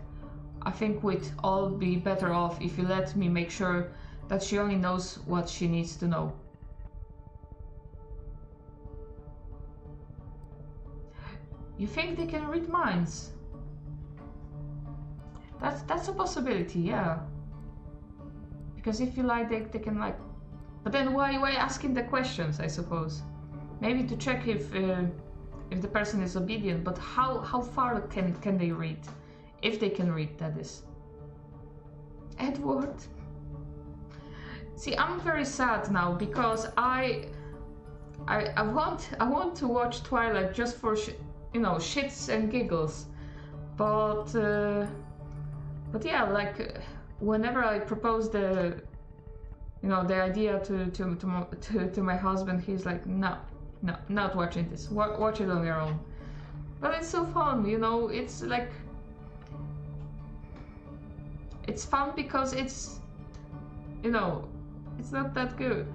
I think we'd all be better off if you let me make sure that she only knows what she needs to know. You think they can read minds? That's a possibility, yeah. Because if you lie, they can like. But then why asking the questions? I suppose maybe to check if the person is obedient. But how far can they read? If they can read, that is. Edward. See, I'm very sad now because I want to watch Twilight just for shits and giggles, but yeah, like whenever I propose the idea to my husband, he's like, no, not watching this. Watch it on your own. But it's so fun, It's like it's fun because it's it's not that good.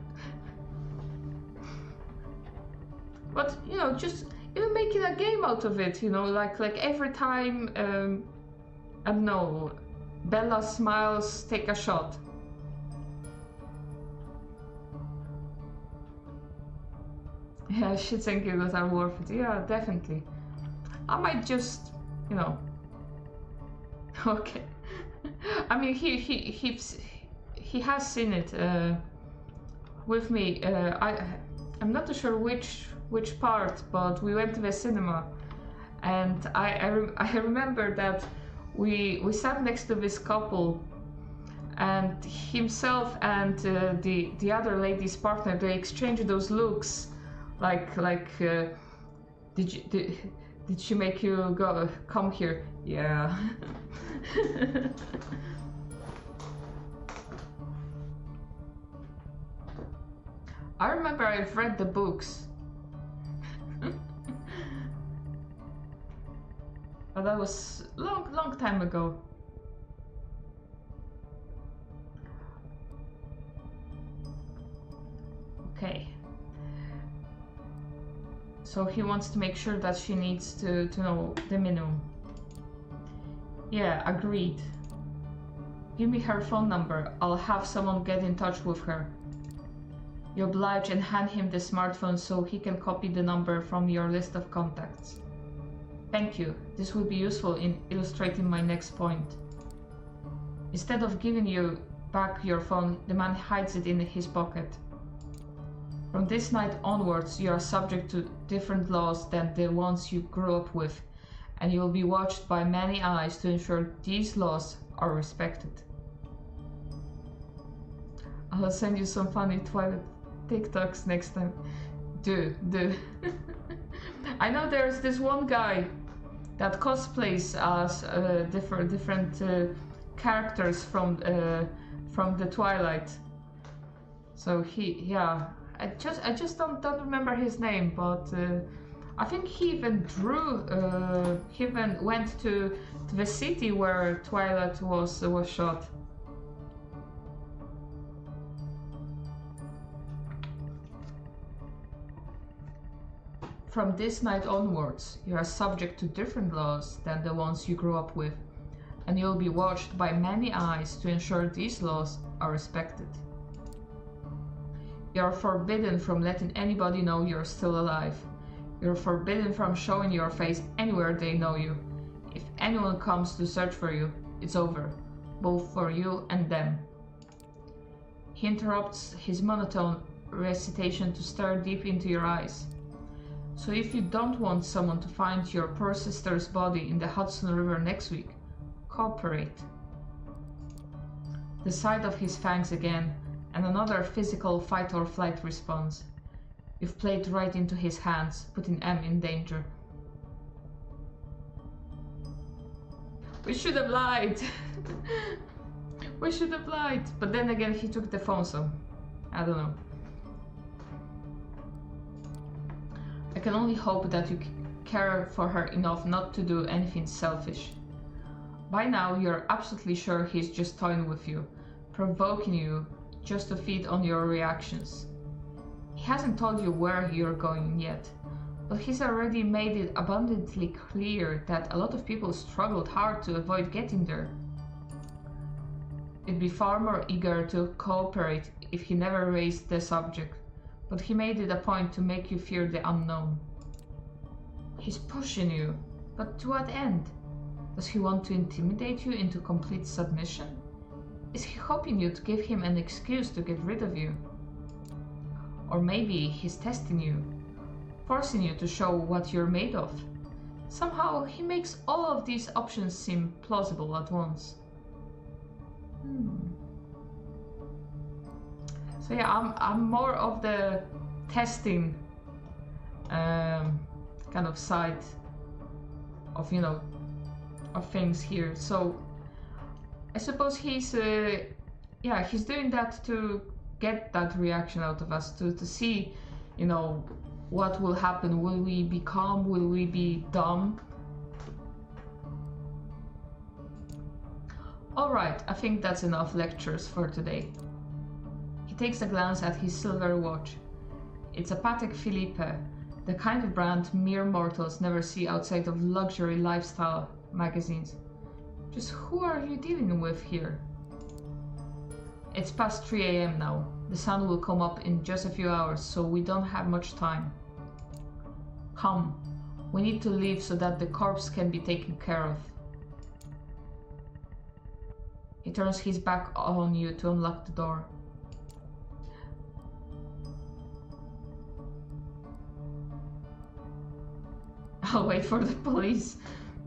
But just making a game out of it, like every time I don't know, Bella smiles, take a shot. Yeah, shits and giggles are worth it. Yeah, definitely. I might just, okay. I mean, he has seen it with me. I'm not too sure which part, but we went to the cinema, and I remember that we sat next to this couple, and himself and the other lady's partner, they exchanged those looks, like did she make you come here? Yeah. I remember I've read the books. But that was long time ago. Okay. So he wants to make sure that she needs to know the minimum. Yeah, agreed. Give me her phone number. I'll have someone get in touch with her. You oblige and hand him the smartphone so he can copy the number from your list of contacts. Thank you. This will be useful in illustrating my next point. Instead of giving you back your phone, the man hides it in his pocket. From this night onwards, you are subject to different laws than the ones you grew up with, and you will be watched by many eyes to ensure these laws are respected. I'll send you some funny Twilight TikToks next time. Do. I know there's this one guy that cosplays as different characters from the Twilight. So I just don't remember his name, but I think he even he even went to the city where Twilight was shot. from this night onwards, you are subject to different laws than the ones you grew up with, and you'll be watched by many eyes to ensure these laws are respected. You are forbidden from letting anybody know you're still alive. You're forbidden from showing your face anywhere they know you. If anyone comes to search for you, it's over, both for you and them. He interrupts his monotone recitation to stare deep into your eyes. So if you don't want someone to find your poor sister's body in the Hudson River next week, cooperate. The sight of his fangs again, and another physical fight or flight response. You've played right into his hands, putting M in danger. We should have lied! We should have lied! But then again, he took the phone, so I don't know. I can only hope that you care for her enough not to do anything selfish. By now, you're absolutely sure he's just toying with you, provoking you just to feed on your reactions. He hasn't told you where you're going yet, but he's already made it abundantly clear that a lot of people struggled hard to avoid getting there. You'd be far more eager to cooperate if he never raised the subject, but he made it a point to make you fear the unknown. He's pushing you, but to what end? Does he want to intimidate you into complete submission? Is he hoping you to give him an excuse to get rid of you? Or maybe he's testing you, forcing you to show what you're made of. Somehow he makes all of these options seem plausible at once. So yeah, I'm more of the testing kind of side of, you know, of things here. So I suppose he's he's doing that to get that reaction out of us, to see, you know, what will happen. Will we be calm? Will we be dumb? Alright, I think that's enough lectures for today. He takes a glance at his silver watch. It's a Patek Philippe, the kind of brand mere mortals never see outside of luxury lifestyle magazines. Just who are you dealing with here? It's past 3 AM now. The sun will come up in just a few hours, so we don't have much time. Come, we need to leave so that the corpse can be taken care of. He turns his back on you to unlock the door. I'll wait for the police.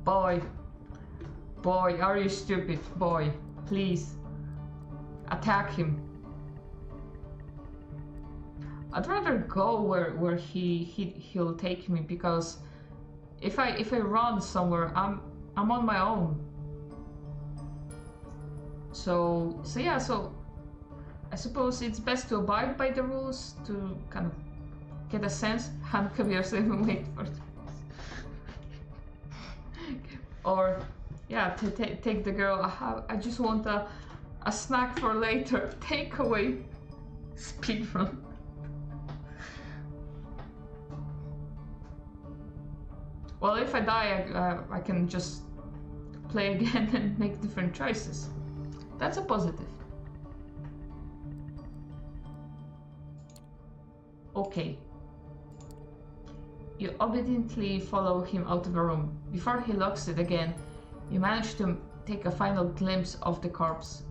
Boy, are you stupid? Boy, please. Attack him. I'd rather go where he'll take me, because if I run somewhere, I'm on my own. So I suppose it's best to abide by the rules to kind of get a sense. Handcuff yourself and wait for it. Or yeah, take the girl. I just want a snack for later. Takeaway. Speedrun. Well, if I die, I can just play again and make different choices. That's a positive. Okay. You obediently follow him out of the room. Before he locks it again, you manage to take a final glimpse of the corpse.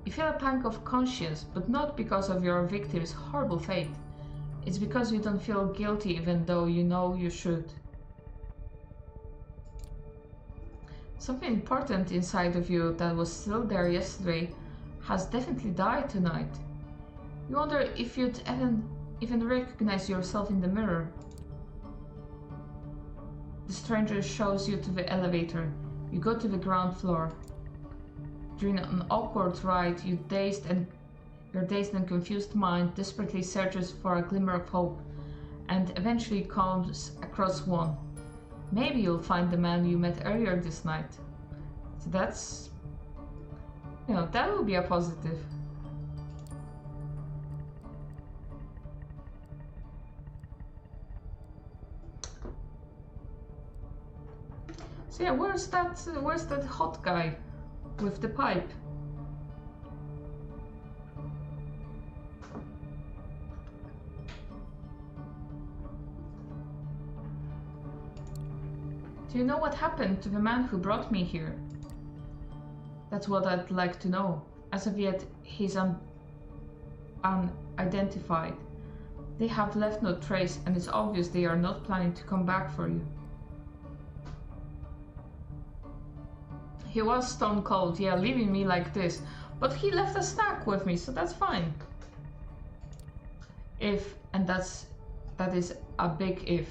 You feel a pang of conscience, but not because of your victim's horrible fate. It's because you don't feel guilty even though you know you should. Something important inside of you that was still there yesterday has definitely died tonight. You wonder if you'd even recognize yourself in the mirror. The stranger shows you to the elevator. You go to the ground floor. During an awkward ride, your dazed and confused mind desperately searches for a glimmer of hope, and eventually comes across one. Maybe you'll find the man you met earlier this night. So that's, that will be a positive. So yeah, where's that hot guy with the pipe? Do you know what happened to the man who brought me here? That's what I'd like to know. As of yet, he's unidentified. They have left no trace, and it's obvious they are not planning to come back for you. He was stone cold, yeah, leaving me like this, but he left a snack with me, so that's fine. If, and that is a big if,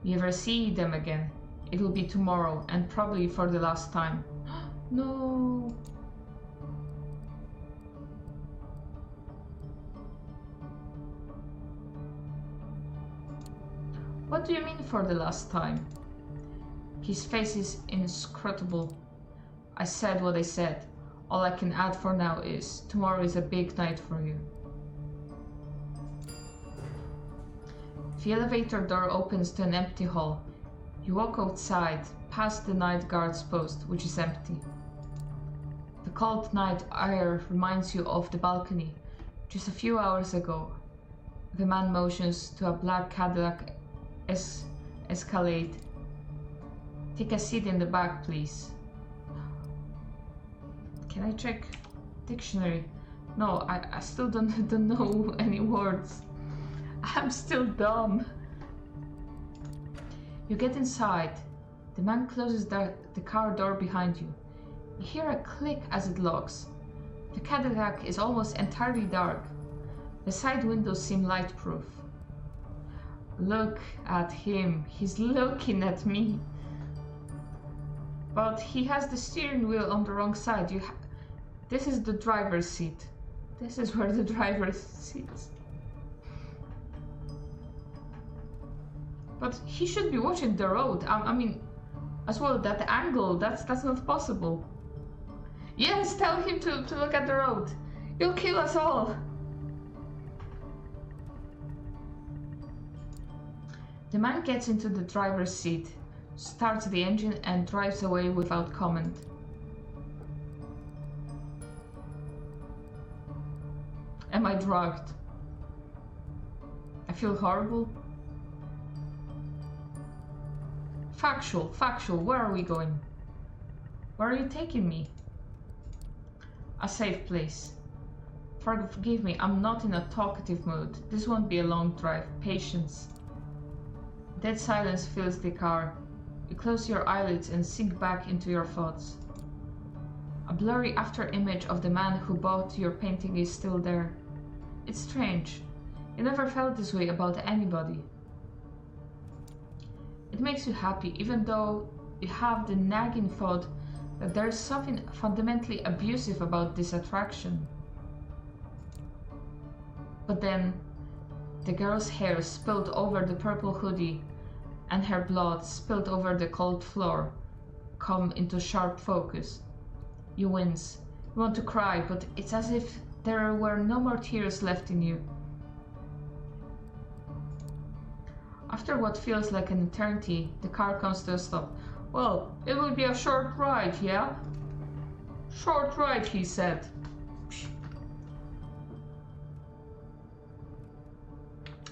you ever see them again, it'll be tomorrow, and probably for the last time. No. What do you mean for the last time? His face is inscrutable. I said what I said. All I can add for now is, tomorrow is a big night for you. The elevator door opens to an empty hall. You walk outside, past the night guard's post, which is empty. The cold night air reminds you of the balcony. Just a few hours ago, the man motions to a black Cadillac Escalade. Take a seat in the back, please. Can I check dictionary? No, I still don't know any words. I'm still dumb. You get inside. The man closes the car door behind you. You hear a click as it locks. The Cadillac is almost entirely dark. The side windows seem light-proof. Look at him. He's looking at me. But he has the steering wheel on the wrong side. This is the driver's seat. This is where the driver sits. But he should be watching the road. I mean, as well, that angle, that's not possible. Yes, tell him to look at the road. You'll kill us all. The man gets into the driver's seat, starts the engine and drives away without comment. Am I drugged? I feel horrible. Factual, where are we going? Where are you taking me? A safe place. Forgive me, I'm not in a talkative mood. This won't be a long drive. Patience. Dead silence fills the car. You close your eyelids and sink back into your thoughts. A blurry after-image of the man who bought your painting is still there. It's strange. You never felt this way about anybody. It makes you happy, even though you have the nagging thought that there's something fundamentally abusive about this attraction. But then, the girl's hair spilled over the purple hoodie and her blood spilled over the cold floor come into sharp focus. You wince. You want to cry, but it's as if there were no more tears left in you. After what feels like an eternity, the car comes to a stop. Well, it will be a short ride, yeah? Short ride, he said.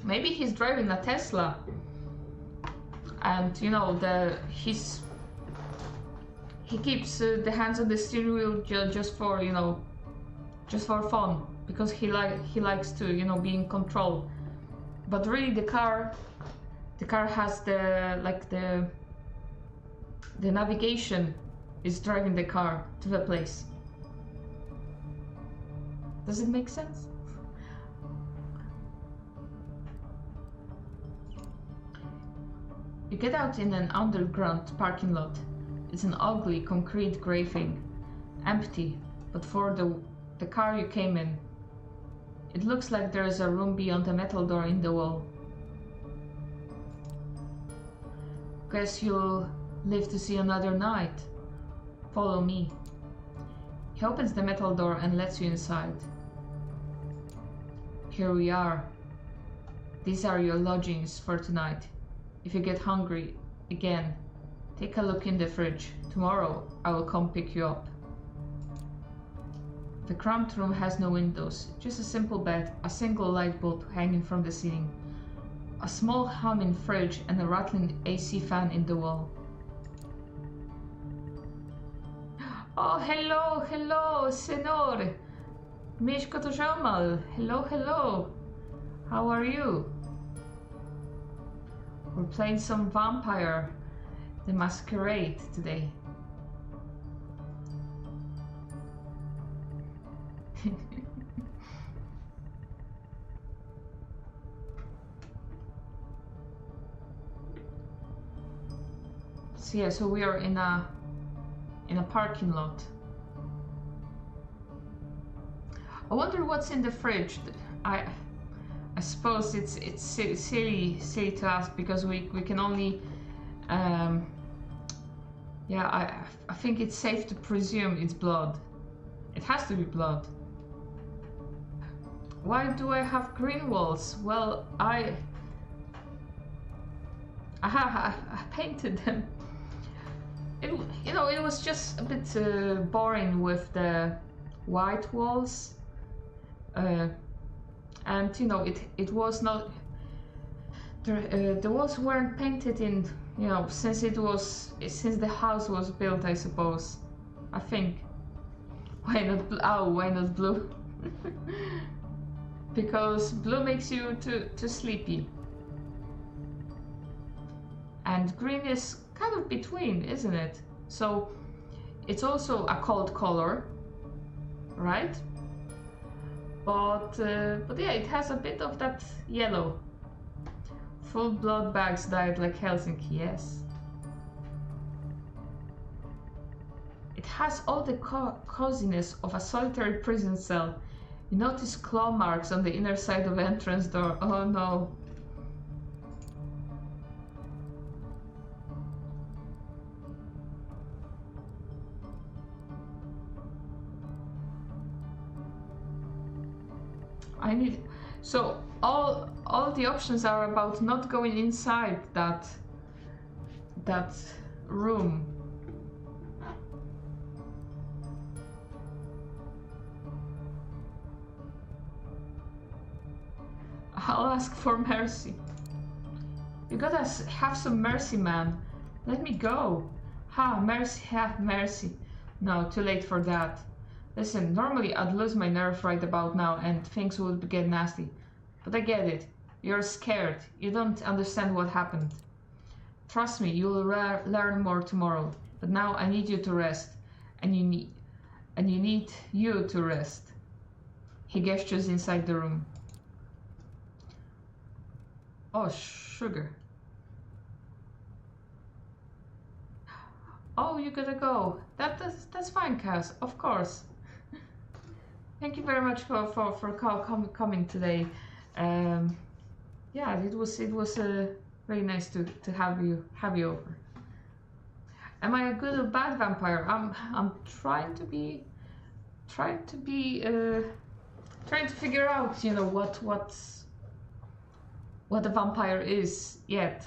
Maybe he's driving a Tesla. And, you know, he keeps the hands on the steering wheel just for, you know, just for fun. Because he likes to, you know, be in control. But really the car has the navigation is driving the car to the place. Does it make sense? You get out in an underground parking lot. It's an ugly concrete grey thing. Empty, but for the car you came in. It looks like there is a room beyond the metal door in the wall. Guess you'll live to see another night. Follow me. He opens the metal door and lets you inside. Here we are. These are your lodgings for tonight. If you get hungry again, Take a look in the fridge. Tomorrow I will come pick you up. The cramped room has no windows, just a simple bed, a single light bulb hanging from the ceiling, a small humming fridge and a rattling AC fan in the wall. Oh, hello, hello, senor. Mishko to Jamal. Hello, hello. How are you? We're playing some vampire, the Masquerade today. So yeah, so we are in a parking lot. I wonder what's in the fridge. I suppose it's silly to ask because we can only yeah, I think it's safe to presume it's blood. It has to be blood. Why do I have green walls? Well, I painted them. You know, it was just a bit boring with the white walls, and you know, it was not. The walls weren't painted in, you know, since the house was built, I suppose. I think. Why not blue? Oh, why not blue? Because blue makes you too sleepy. And green is kind of between, isn't it? So it's also a cold color, right? But yeah, it has a bit of that yellow. Full blood bags died like Helsinki, yes. It has all the coziness of a solitary prison cell. You notice claw marks on the inner side of the entrance door. Oh no. So all the options are about not going inside that room. I'll ask for mercy. You gotta have some mercy, man. Let me go. Ha, mercy, have mercy. No, too late for that. Listen, normally I'd lose my nerve right about now and things would get nasty. But I get it. You're scared. You don't understand what happened. Trust me, you'll learn more tomorrow. But now I need you to rest. And you need you to rest. He gestures inside the room. Oh, sugar. Oh, you gotta go. That's fine, Kaz. Of course. Thank you very much for coming today. Yeah, it was very nice to have you over. Am I a good or bad vampire? I'm trying to figure out, you know, what a vampire is yet.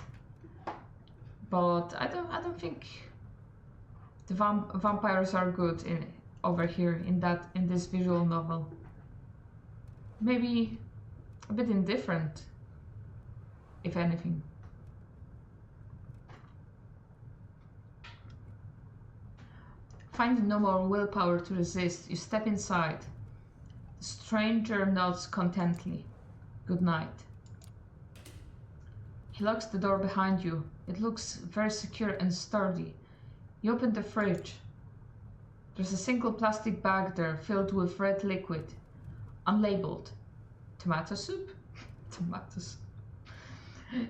But I don't think the vampires are good over here in this visual novel. Maybe a bit indifferent, if anything. Finding no more willpower to resist, you step inside. The stranger nods contently. Good night. He locks the door behind you. It looks very secure and sturdy. You open the fridge. There's a single plastic bag there filled with red liquid, unlabeled. Tomato soup? Tomato soup.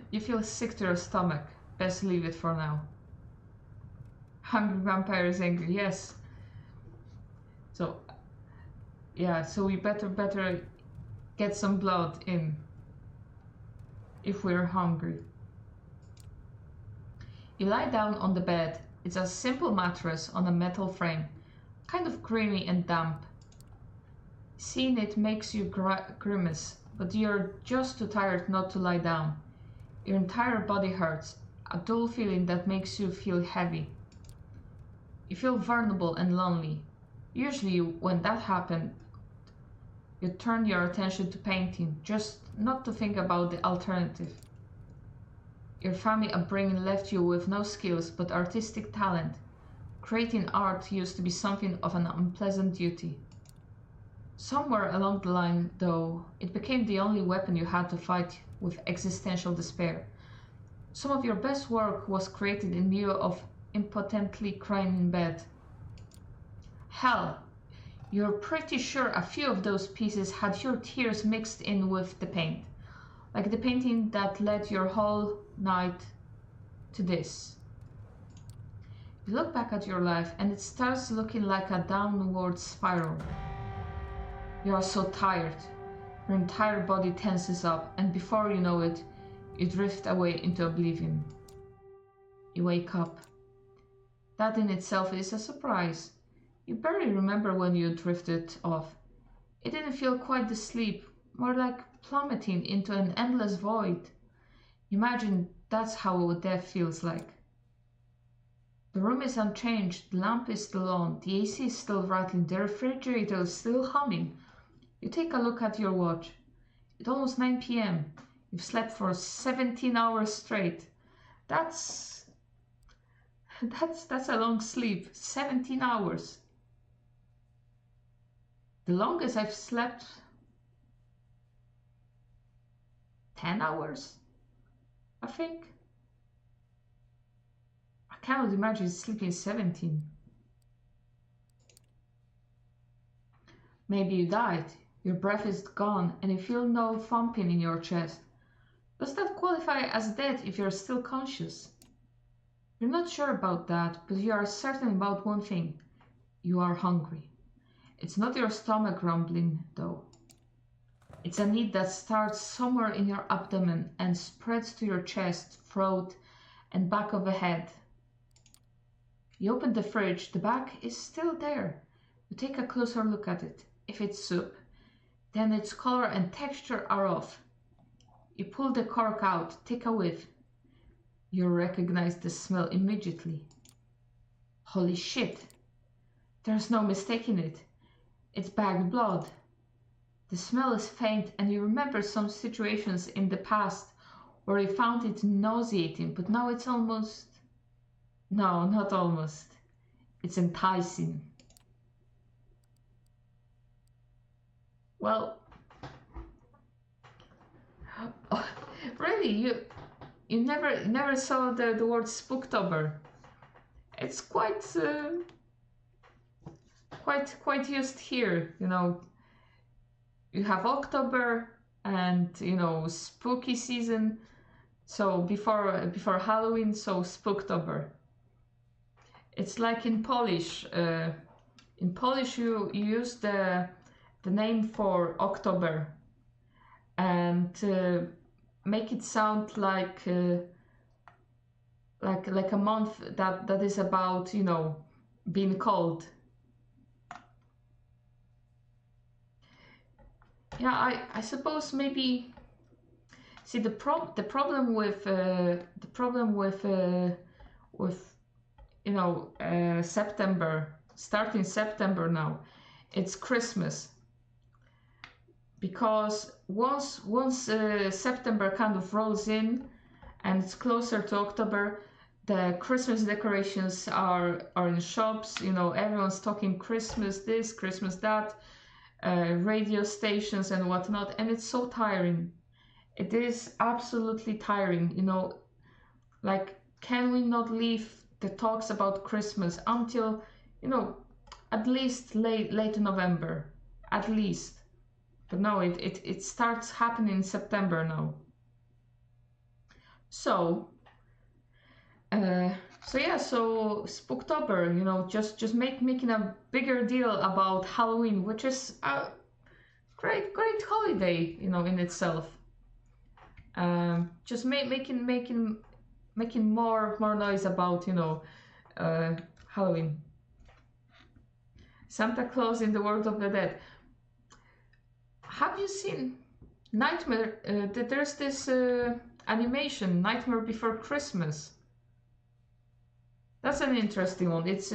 You feel sick to your stomach. Best leave it for now. Hungry vampire is angry. Yes. So, yeah. So we better get some blood in if we're hungry. You lie down on the bed. It's a simple mattress on a metal frame, kind of creamy and damp. Seeing it makes you grimace, but you're just too tired not to lie down. Your entire body hurts. a dull feeling that makes you feel heavy. You feel vulnerable and lonely. Usually, when that happens, you turn your attention to painting, just not to think about the alternative. Your family upbringing left you with no skills but artistic talent. Creating art used to be something of an unpleasant duty. Somewhere along the line, though, it became the only weapon you had to fight with existential despair. Some of your best work was created in lieu of impotently crying in bed. Hell, you're pretty sure a few of those pieces had your tears mixed in with the paint, like the painting that led your whole night to this. You look back at your life and it starts looking like a downward spiral. You are so tired, your entire body tenses up, and before you know it, you drift away into oblivion. You wake up. That in itself is a surprise. You barely remember when you drifted off. It didn't feel quite the sleep, more like plummeting into an endless void. Imagine that's how death feels like. The room is unchanged, the lamp is still on, the AC is still rattling, the refrigerator is still humming. You take a look at your watch. It's almost 9 p.m. You've slept for 17 hours straight. That's a long sleep. 17 hours. The longest I've slept 10 hours, I think. I cannot imagine sleeping 17. Maybe you died. Your breath is gone and you feel no thumping in your chest. Does that qualify as death if you're still conscious? You're not sure about that, but you are certain about one thing. You are hungry. It's not your stomach grumbling, though. It's a need that starts somewhere in your abdomen and spreads to your chest, throat, and back of the head. You open the fridge, the back is still there. You take a closer look at it. If it's soup, then its color and texture are off. You pull the cork out, take a whiff. You recognize the smell immediately. Holy shit! There's no mistaking it. It's bagged blood. The smell is faint and you remember some situations in the past where you found it nauseating, but now it's almost... No, not almost. It's enticing. Well, really, you never saw the word Spooktober. It's quite used here. You know, you have October and spooky season. So before Halloween, so Spooktober. It's like in Polish. In Polish, you use the name for October and make it sound like a month that is about being cold. Yeah, I suppose maybe. See the problem with September, starting September now, it's Christmas. Because once September kind of rolls in and it's closer to October, the Christmas decorations are in shops. Everyone's talking Christmas this, Christmas that, radio stations and whatnot, and it's so tiring. It is absolutely tiring. Like, can we not leave the talks about Christmas until at least late November, at least? But no, it starts happening in September now. So Spooktober, just making a bigger deal about Halloween, which is a great holiday, in itself. Just making more noise about Halloween. Santa Claus in the World of the Dead. Have you seen Nightmare? There's this animation, Nightmare Before Christmas. That's an interesting one. It's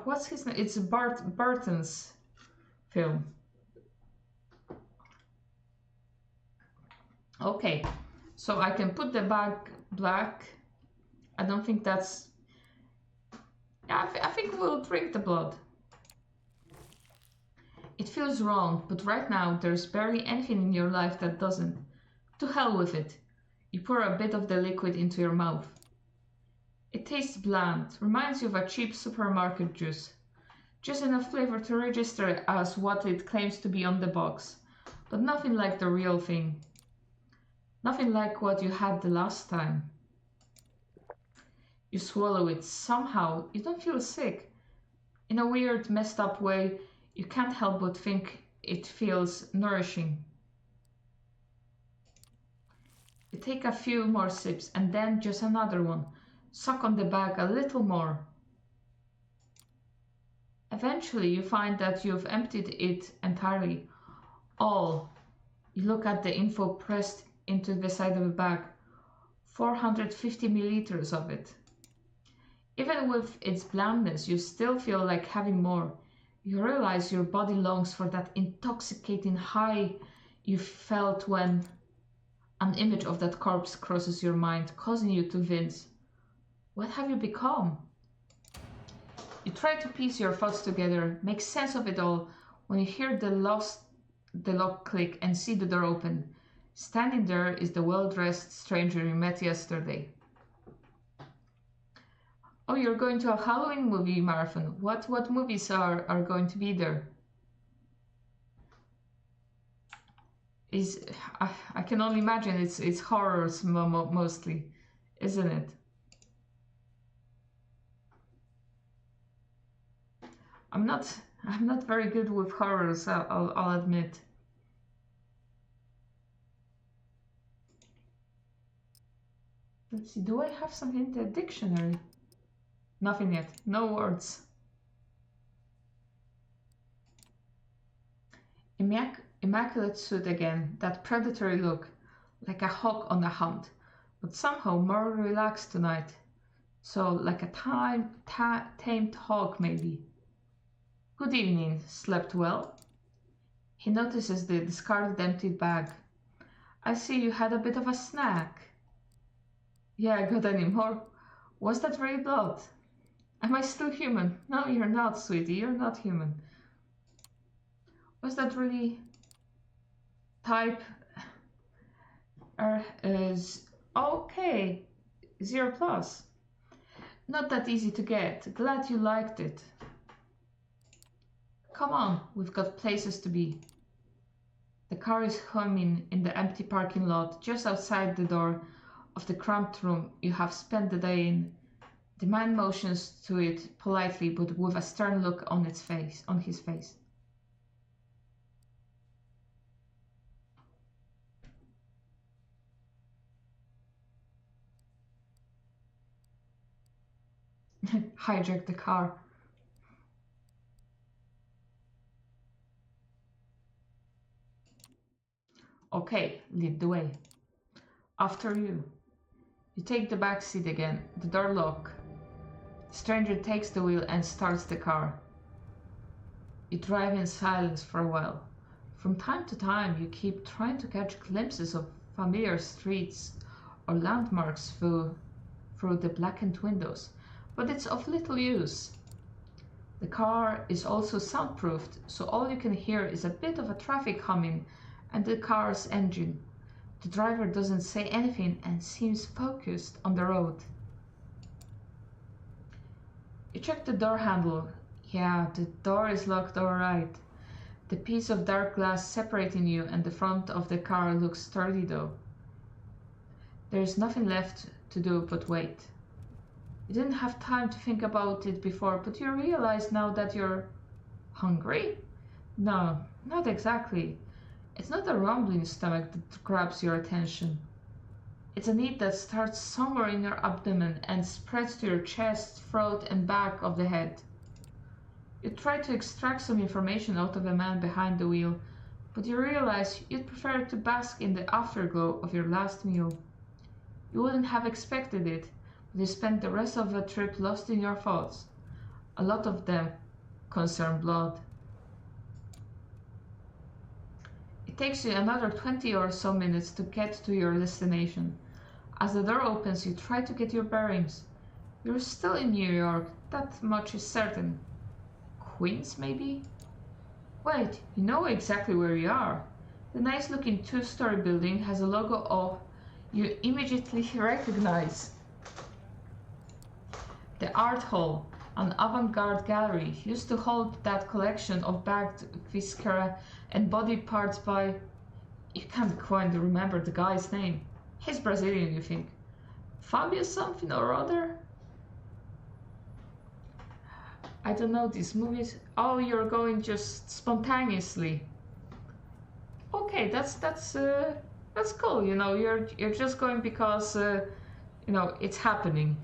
what's his name? It's Burton's film. Okay, so I can put the bag black. I don't think that's. Yeah, I think we'll drink the blood. It feels wrong, but right now there's barely anything in your life that doesn't. To hell with it. You pour a bit of the liquid into your mouth. It tastes bland, reminds you of a cheap supermarket juice. Just enough flavor to register it as what it claims to be on the box, but nothing like the real thing. Nothing like what you had the last time. You swallow it. Somehow, you don't feel sick. In a weird, messed up way, you can't help but think it feels nourishing. You take a few more sips and then just another one. Suck on the bag a little more. Eventually, you find that you've emptied it entirely. All. You look at the info pressed into the side of the bag. 450 milliliters of it. Even with its blandness, you still feel like having more. You realize your body longs for that intoxicating high you felt when an image of that corpse crosses your mind, causing you to wince. What have you become? You try to piece your thoughts together, make sense of it all, when you hear the lock click and see the door open. Standing there is the well-dressed stranger you met yesterday. Oh, you're going to a Halloween movie marathon. What movies are going to be there? I can only imagine it's horrors mostly, isn't it? I'm not very good with horrors, I'll admit. Let's see, do I have something in the dictionary? Nothing yet, no words. Immaculate suit again, that predatory look, like a hawk on a hunt, but somehow more relaxed tonight. So, like a tamed hawk, maybe. Good evening, slept well? He notices the discarded empty bag. I see you had a bit of a snack. Yeah, got any more? Was that really blood? Am I still human? No, you're not, sweetie, you're not human. Was that really type is okay, 0 plus. Not that easy to get. Glad you liked it. Come on, we've got places to be. The car is humming in the empty parking lot just outside the door of the cramped room you have spent the day in. The man motions to it politely but with a stern look on his face. Hijack the car. Okay, lead the way. After you. You take the back seat again, the door lock. The stranger takes the wheel and starts the car. You drive in silence for a while. From time to time, you keep trying to catch glimpses of familiar streets or landmarks through the blackened windows, but it's of little use. The car is also soundproofed, so all you can hear is a bit of a traffic humming and the car's engine. The driver doesn't say anything and seems focused on the road. You check the door handle. Yeah, the door is locked all right. The piece of dark glass separating you and the front of the car looks sturdy though. There is nothing left to do but wait. You didn't have time to think about it before, but you realize now that you're hungry? No, not exactly. It's not a rumbling stomach that grabs your attention. It's a need that starts somewhere in your abdomen and spreads to your chest, throat, and back of the head. You try to extract some information out of the man behind the wheel, but you realize you'd prefer to bask in the afterglow of your last meal. You wouldn't have expected it, Will you spend the rest of the trip lost in your thoughts? A lot of them concern blood. It takes you another 20 or so minutes to get to your destination. As the door opens, you try to get your bearings. You're still in New York, that much is certain. Queens, maybe? Wait, you know exactly where you are. The nice-looking two-story building has a logo you immediately recognize. The Art Hall, an avant-garde gallery, used to hold that collection of bagged viscera and body parts by... You can't quite remember the guy's name. He's Brazilian, you think. Fabio something or other? I don't know these movies. Oh, you're going just spontaneously. Okay, that's cool. You know, you're just going because you know it's happening.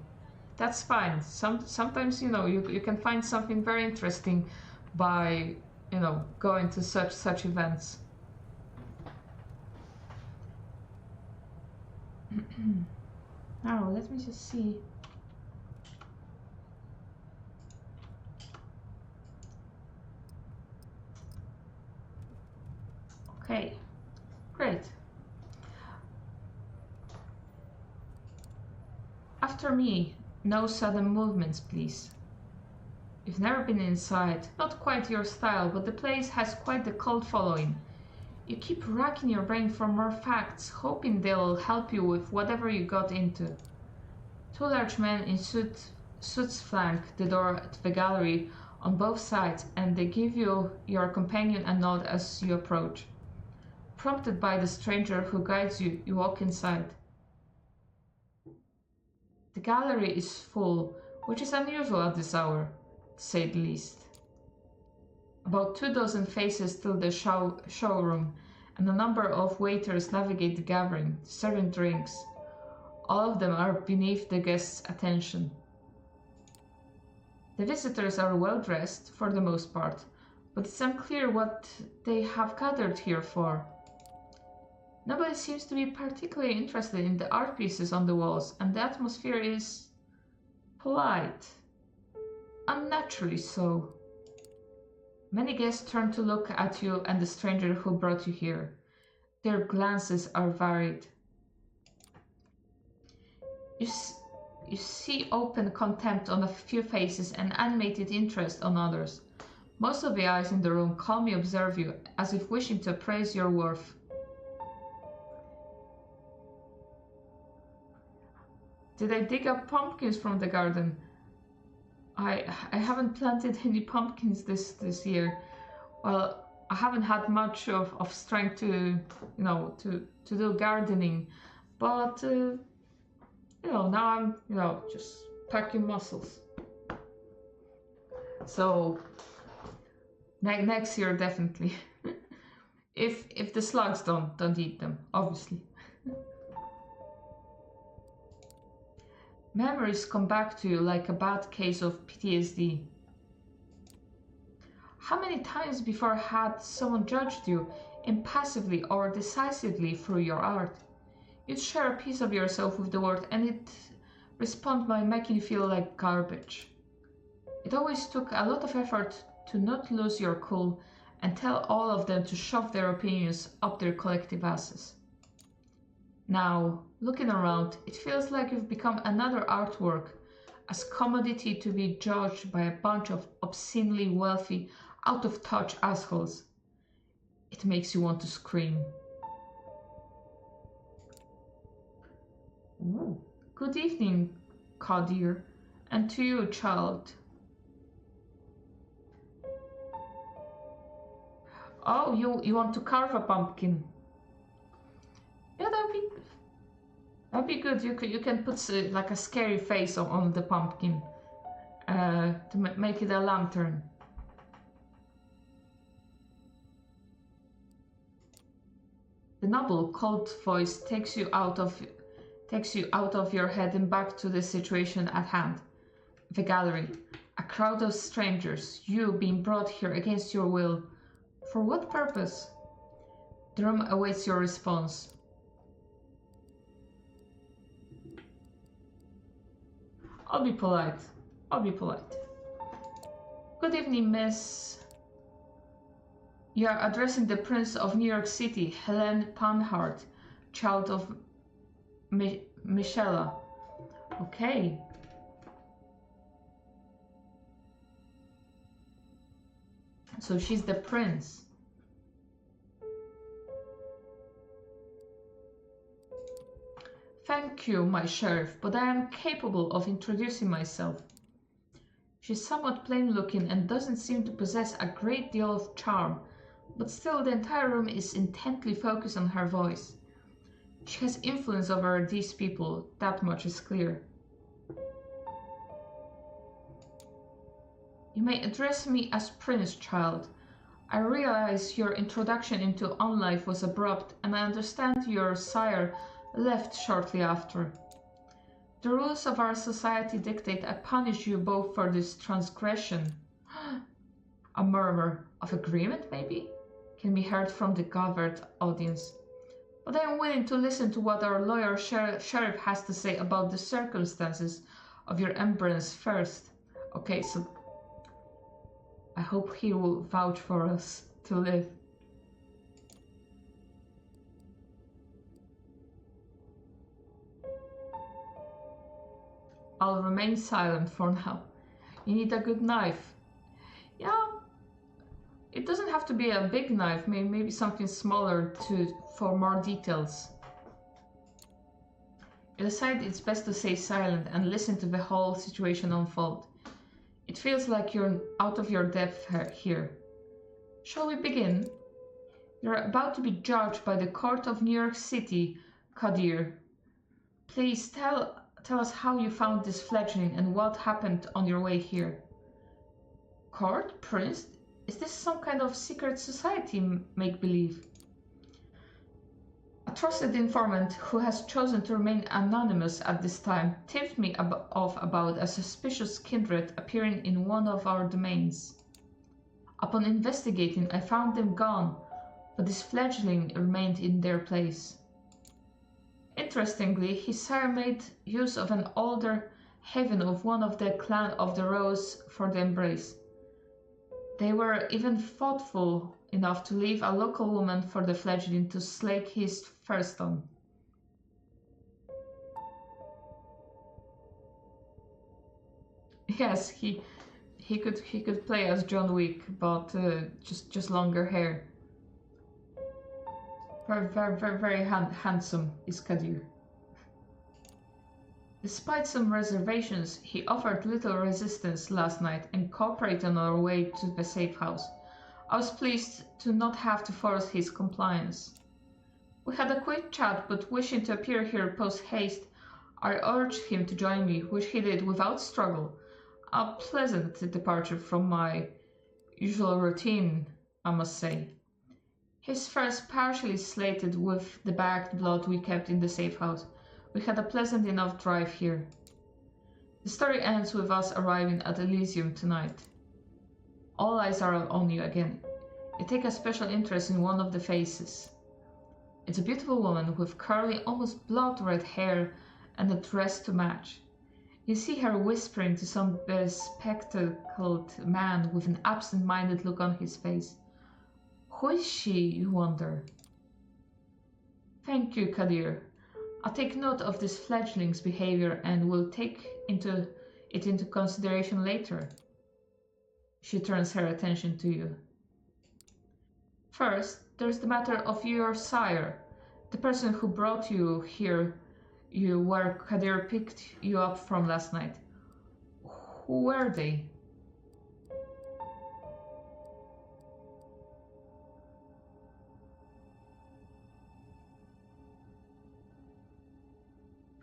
That's fine. Sometimes you know you can find something very interesting by going to such events. Now let me just see. Okay, great. After me, no sudden movements, please. You've never been inside, not quite your style, but the place has quite the cult following. You keep racking your brain for more facts, hoping they'll help you with whatever you got into. Two large men in suits flank the door to the gallery on both sides, and they give you, your companion, a nod as you approach. Prompted by the stranger who guides you, you walk inside. The gallery is full, which is unusual at this hour, to say the least. About 24 faces fill the showroom, and a number of waiters navigate the gathering, serving drinks. All of them are beneath the guests' attention. The visitors are well dressed, for the most part, but it's unclear what they have gathered here for. Nobody seems to be particularly interested in the art pieces on the walls, and the atmosphere is polite. Unnaturally so. Many guests turn to look at you and the stranger who brought you here. Their glances are varied. You see open contempt on a few faces and animated interest on others. Most of the eyes in the room calmly observe you, as if wishing to appraise your worth. Did I dig up pumpkins from the garden? I haven't planted any pumpkins this year. Well, I haven't had much of strength to do gardening, but now I'm just packing muscles. So next year definitely, if the slugs don't eat them, obviously. Memories come back to you like a bad case of PTSD. How many times before had someone judged you impassively or decisively through your art? You'd share a piece of yourself with the world and it'd respond by making you feel like garbage. It always took a lot of effort to not lose your cool and tell all of them to shove their opinions up their collective asses. Now, looking around, it feels like you've become another artwork, as commodity to be judged by a bunch of obscenely wealthy, out-of-touch assholes. It makes you want to scream. Ooh. Good evening, Kadir, and to you, child. Oh, you want to carve a pumpkin? Yeah, that'd be good. You can put like a scary face on the pumpkin to make it a lantern. The noble, cold voice takes you out of your head and back to the situation at hand. The gallery, a crowd of strangers, you being brought here against your will. For what purpose? The room awaits your response. I'll be polite. I'll be polite. Good evening, miss. You are addressing the Prince of New York City, Helene Panhard, child of Michela. Okay. So she's the prince. Thank you, my sheriff, but I am capable of introducing myself. She's somewhat plain-looking and doesn't seem to possess a great deal of charm, but still the entire room is intently focused on her voice. She has influence over these people, that much is clear. You may address me as Prince, child. I realize your introduction into on-life was abrupt, and I understand your sire left shortly after. The rules of our society dictate I punish you both for this transgression. A murmur of agreement, maybe, can be heard from the gathered audience. But I am willing to listen to what our lawyer sheriff has to say about the circumstances of your embrace first. Okay, so I hope he will vouch for us to live. I'll remain silent for now. You need a good knife. Yeah, it doesn't have to be a big knife, maybe something smaller for more details. You decide it's best to stay silent and listen to the whole situation unfold. It feels like you're out of your depth here. Shall we begin? You're about to be judged by the Court of New York City, Kadir. Please tell us how you found this fledgling and what happened on your way here. Court? Prince? Is this some kind of secret society make-believe? A trusted informant who has chosen to remain anonymous at this time tipped me off about a suspicious kindred appearing in one of our domains. Upon investigating, I found them gone, but this fledgling remained in their place. Interestingly, his sire made use of an older haven of one of the clan of the Rose for the embrace. They were even thoughtful enough to leave a local woman for the fledgling to slake his thirst on. Yes, he could play as John Wick, but just longer hair. Very handsome is Kadir. Despite some reservations, he offered little resistance last night and cooperated on our way to the safe house. I was pleased to not have to force his compliance. We had a quick chat, but wishing to appear here post-haste, I urged him to join me, which he did without struggle. A pleasant departure from my usual routine, I must say. His first partially slated with the bagged blood we kept in the safe house. We had a pleasant enough drive here. The story ends with us arriving at Elysium tonight. All eyes are on you again. You take a special interest in one of the faces. It's a beautiful woman with curly, almost blood-red hair and a dress to match. You see her whispering to some bespectacled man with an absent-minded look on his face. Who is she, you wonder? Thank you, Kadir. I'll take note of this fledgling's behavior and will take it into consideration later. She turns her attention to you. First, there's the matter of your sire, the person who brought you here, where Kadir picked you up from last night. Who were they?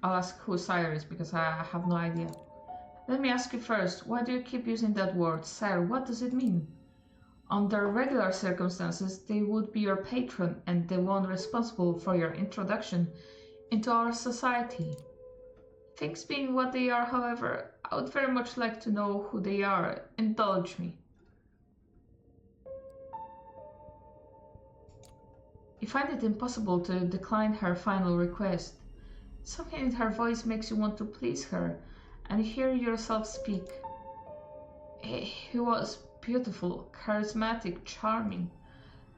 I'll ask who sire is because I have no idea. Let me ask you first, why do you keep using that word, sire? What does it mean? Under regular circumstances, they would be your patron and the one responsible for your introduction into our society. Things being what they are, however, I would very much like to know who they are. Indulge me. You find it impossible to decline her final request. Something in her voice makes you want to please her, and hear yourself speak. He was beautiful, charismatic, charming.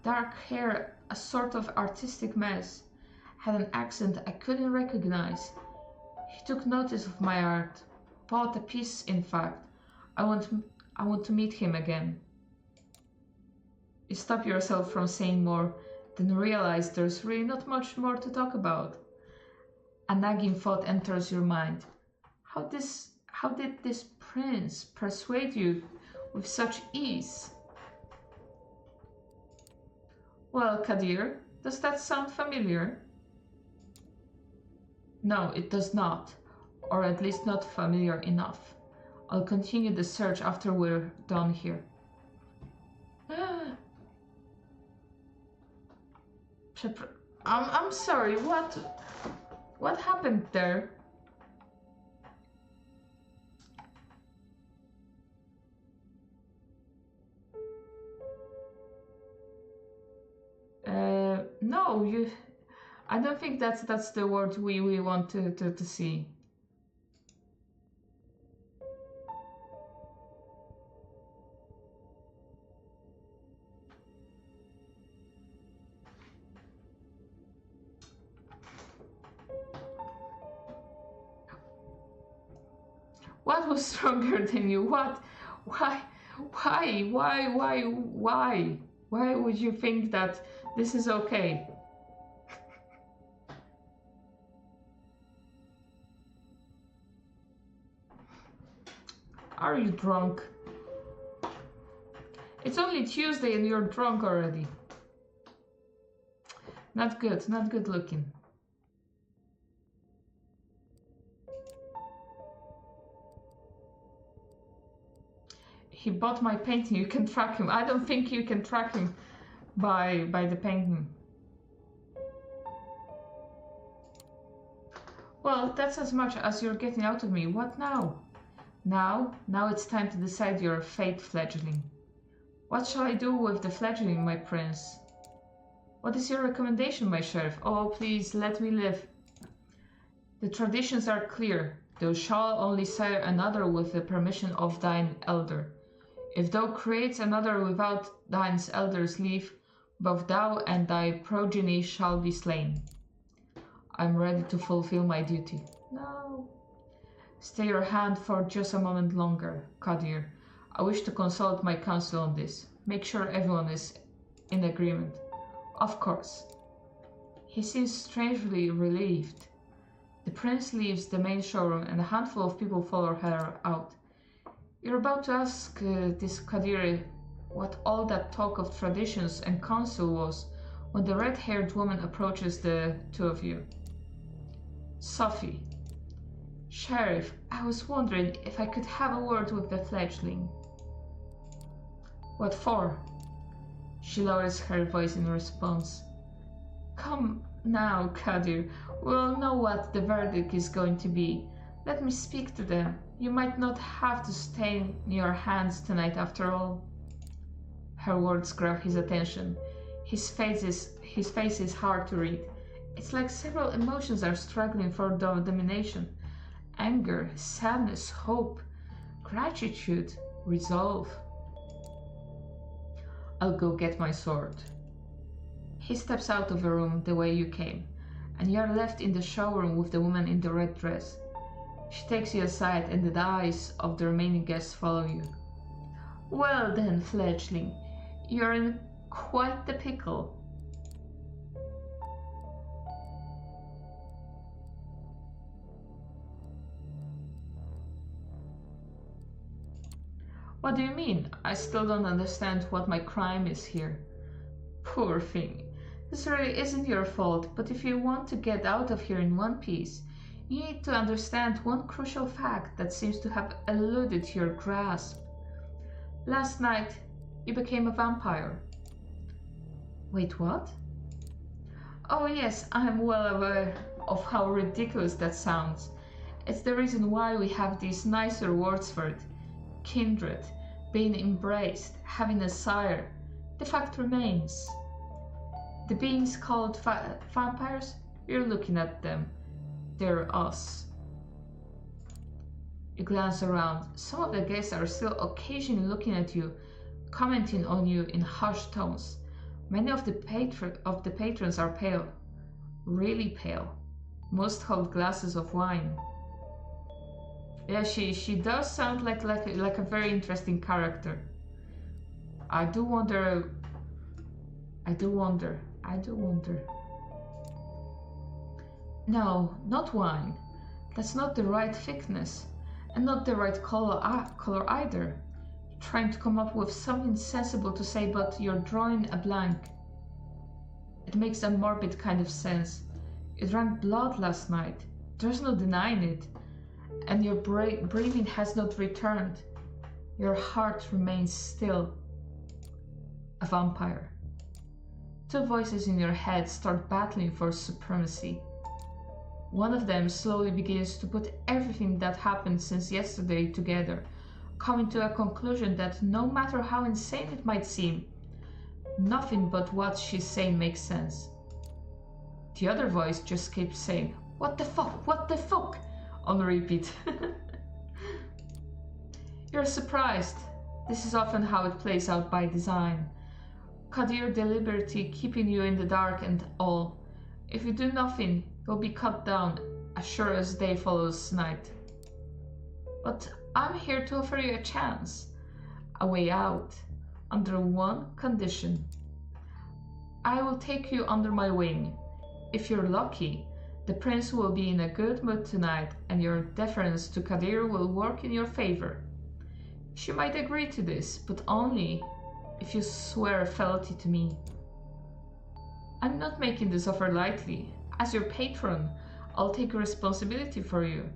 Dark hair, a sort of artistic mess. Had an accent I couldn't recognize. He took notice of my art. Bought a piece, in fact. I want to meet him again. You stop yourself from saying more, then realize there's really not much more to talk about. A nagging thought enters your mind. How did this prince persuade you with such ease? Well, Kadir, does that sound familiar? No, it does not, or at least not familiar enough. I'll continue the search after we're done here. I'm sorry, what happened there? No, I don't think that's the word we want to see. What was stronger than you? What? Why? Why would you think that this is okay? Are you drunk? It's only Tuesday and you're drunk already. Not good looking. He bought my painting, you can track him. I don't think you can track him by the painting. Well, that's as much as you're getting out of me. What now? Now it's time to decide your fate, fledgling. What shall I do with the fledgling, my prince? What is your recommendation, my sheriff? Oh, please, let me live. The traditions are clear. Thou shalt only sire another with the permission of thine elder. If thou creates another without thine elder's leave, both thou and thy progeny shall be slain. I am ready to fulfill my duty. No. Stay your hand for just a moment longer, Kadir. I wish to consult my council on this. Make sure everyone is in agreement. Of course. He seems strangely relieved. The prince leaves the main showroom and a handful of people follow her out. You're about to ask this Kadir what all that talk of traditions and council was when the red-haired woman approaches the two of you. Sophie. Sheriff, I was wondering if I could have a word with the fledgling. What for? She lowers her voice in response. Come now, Kadir. We'll know what the verdict is going to be. Let me speak to them. You might not have to stain your hands tonight after all. Her words grab his attention. His face is hard to read. It's like several emotions are struggling for domination. Anger, sadness, hope, gratitude, resolve. I'll go get my sword. He steps out of the room the way you came, and you're left in the showroom with the woman in the red dress. She takes you aside and the eyes of the remaining guests follow you. Well then, fledgling, you're in quite the pickle. What do you mean? I still don't understand what my crime is here. Poor thing. This really isn't your fault, but if you want to get out of here in one piece, you need to understand one crucial fact that seems to have eluded your grasp. Last night, you became a vampire. Wait, what? Oh yes, I'm well aware of how ridiculous that sounds. It's the reason why we have these nicer words for it. Kindred, being embraced, having a sire. The fact remains. The beings called vampires, you're looking at them. They're us. You glance around. Some of the guests are still occasionally looking at you, commenting on you in hushed tones. Many of the patrons are pale, really pale. Most hold glasses of wine. Yeah, she does sound like a very interesting character. I do wonder. No, not wine. That's not the right thickness, and not the right color either. Trying to come up with something sensible to say, but you're drawing a blank. It makes a morbid kind of sense. You drank blood last night. There's no denying it. And your breathing has not returned. Your heart remains still. A vampire. Two voices in your head start battling for supremacy. One of them slowly begins to put everything that happened since yesterday together, coming to a conclusion that no matter how insane it might seem, nothing but what she's saying makes sense. The other voice just keeps saying, "What the fuck? What the fuck?" on repeat. You're surprised. This is often how it plays out by design. Kadir deliberately keeping you in the dark and all. If you do nothing, you'll be cut down as sure as day follows night. But I'm here to offer you a chance, a way out, under one condition. I will take you under my wing. If you're lucky, the prince will be in a good mood tonight and your deference to Kadir will work in your favor. She might agree to this, but only if you swear fealty to me. I'm not making this offer lightly. As your patron, I'll take responsibility for you.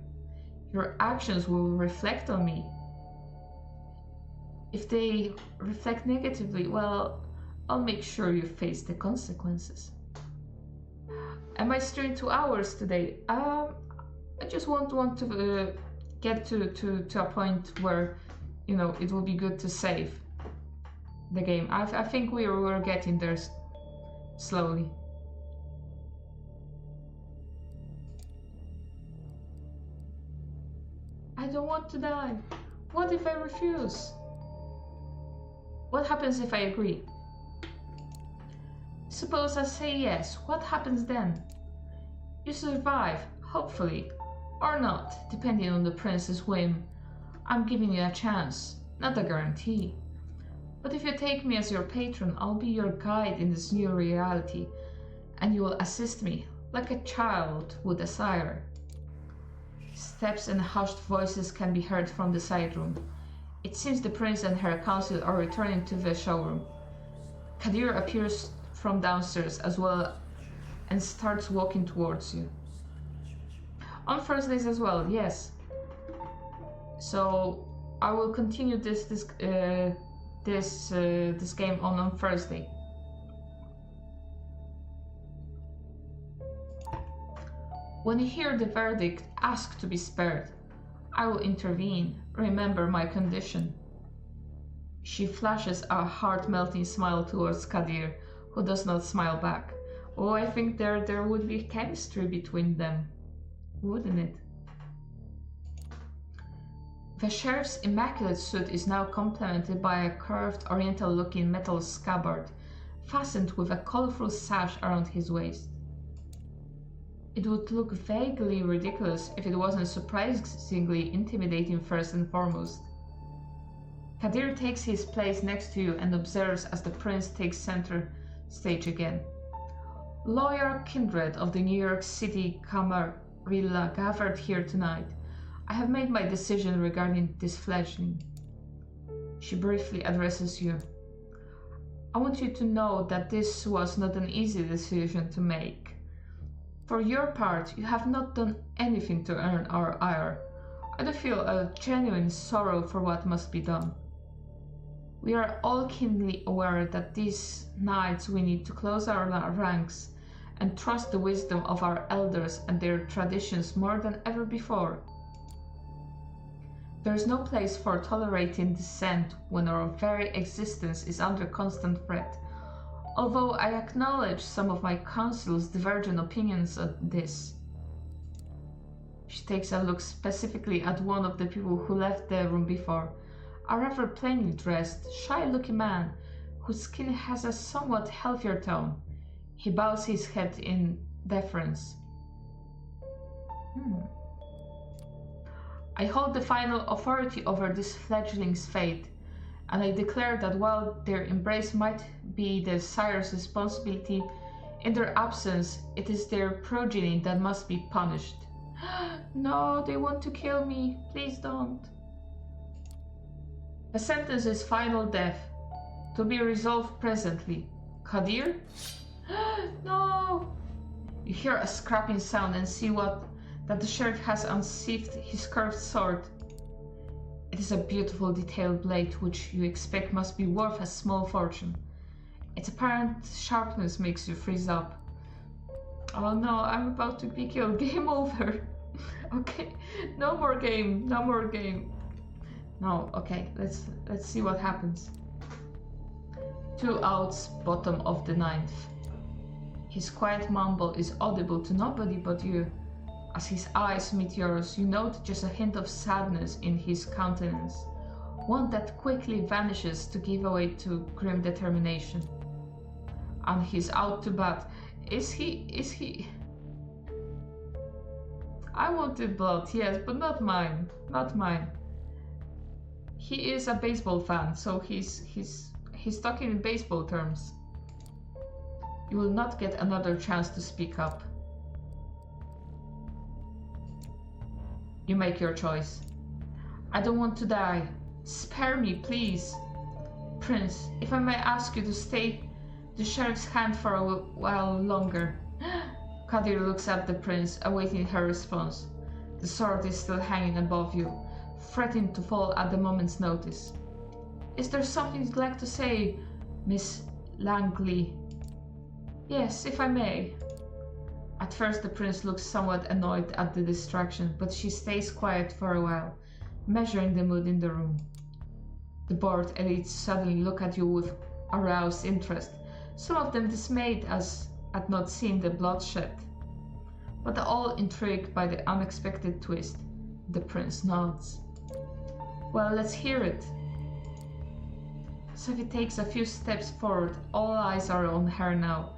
Your actions will reflect on me. If they reflect negatively, well, I'll make sure you face the consequences. Am I streaming 2 hours today? I just want to get to a point where, it will be good to save the game. I think we're getting there slowly. I don't want to die. What if I refuse? What happens if I agree? Suppose I say yes, what happens then? You survive, hopefully, or not, depending on the prince's whim. I'm giving you a chance, not a guarantee. But if you take me as your patron, I'll be your guide in this new reality, and you will assist me, like a child would a sire. Steps and hushed voices can be heard from the side room. It seems the prince and her council are returning to the showroom. Kadir appears from downstairs as well and starts walking towards you. On Thursdays as well, yes. So I will continue this game on Thursday. When you hear the verdict, ask to be spared. I will intervene. Remember my condition. She flashes a heart-melting smile towards Kadir, who does not smile back. Oh, I think there would be chemistry between them, wouldn't it? The sheriff's immaculate suit is now complemented by a curved, oriental-looking metal scabbard, fastened with a colorful sash around his waist. It would look vaguely ridiculous if it wasn't surprisingly intimidating first and foremost. Kadir takes his place next to you and observes as the prince takes center stage again. Loyal kindred of the New York City Camarilla gathered here tonight. I have made my decision regarding this fledgling. She briefly addresses you. I want you to know that this was not an easy decision to make. For your part, you have not done anything to earn our ire. I do feel a genuine sorrow for what must be done. We are all keenly aware that these nights we need to close our ranks and trust the wisdom of our elders and their traditions more than ever before. There is no place for tolerating dissent when our very existence is under constant threat. Although I acknowledge some of my council's divergent opinions on this. She takes a look specifically at one of the people who left the room before. A rather plainly dressed, shy-looking man whose skin has a somewhat healthier tone. He bows his head in deference. I hold the final authority over this fledgling's fate, and I declare that while their embrace might be the sire's responsibility, in their absence it is their progeny that must be punished. No, they want to kill me. Please don't. The sentence is final death, to be resolved presently. Kadir? No! You hear a scraping sound and see that the sheriff has unsheathed his curved sword. It is a beautiful detailed blade which you expect must be worth a small fortune. Its apparent sharpness makes you freeze up. Oh no, I'm about to be killed. Game over. Okay, no more game, no more game. No, okay, let's see what happens. 2 outs, bottom of the 9th. His quiet mumble is audible to nobody but you. As his eyes meet yours, you note just a hint of sadness in his countenance, one that quickly vanishes to give way to grim determination. And he's out to bat. Is he? I wanted blood, yes, but not mine. Not mine. He is a baseball fan, so he's talking in baseball terms. You will not get another chance to speak up. You make your choice. I don't want to die. Spare me, please. Prince, if I may ask you to stay the sheriff's hand for a while longer. Kadir looks at the prince, awaiting her response. The sword is still hanging above you, threatening to fall at the moment's notice. Is there something you'd like to say, Miss Langley? Yes, if I may. At first the prince looks somewhat annoyed at the distraction, but she stays quiet for a while, measuring the mood in the room. The bored elites suddenly look at you with aroused interest, some of them dismayed at not seeing the bloodshed, but all intrigued by the unexpected twist. The prince nods. Well, let's hear it. Sophie takes a few steps forward. All eyes are on her now,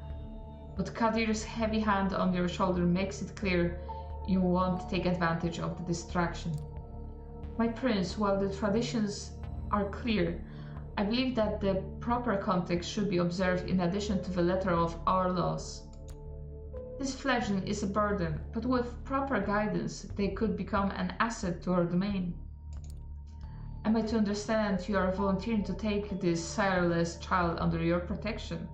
but Kadir's heavy hand on your shoulder makes it clear you won't take advantage of the distraction. My prince, while the traditions are clear, I believe that the proper context should be observed in addition to the letter of our laws. This fledgling is a burden, but with proper guidance they could become an asset to our domain. Am I to understand you are volunteering to take this sireless child under your protection?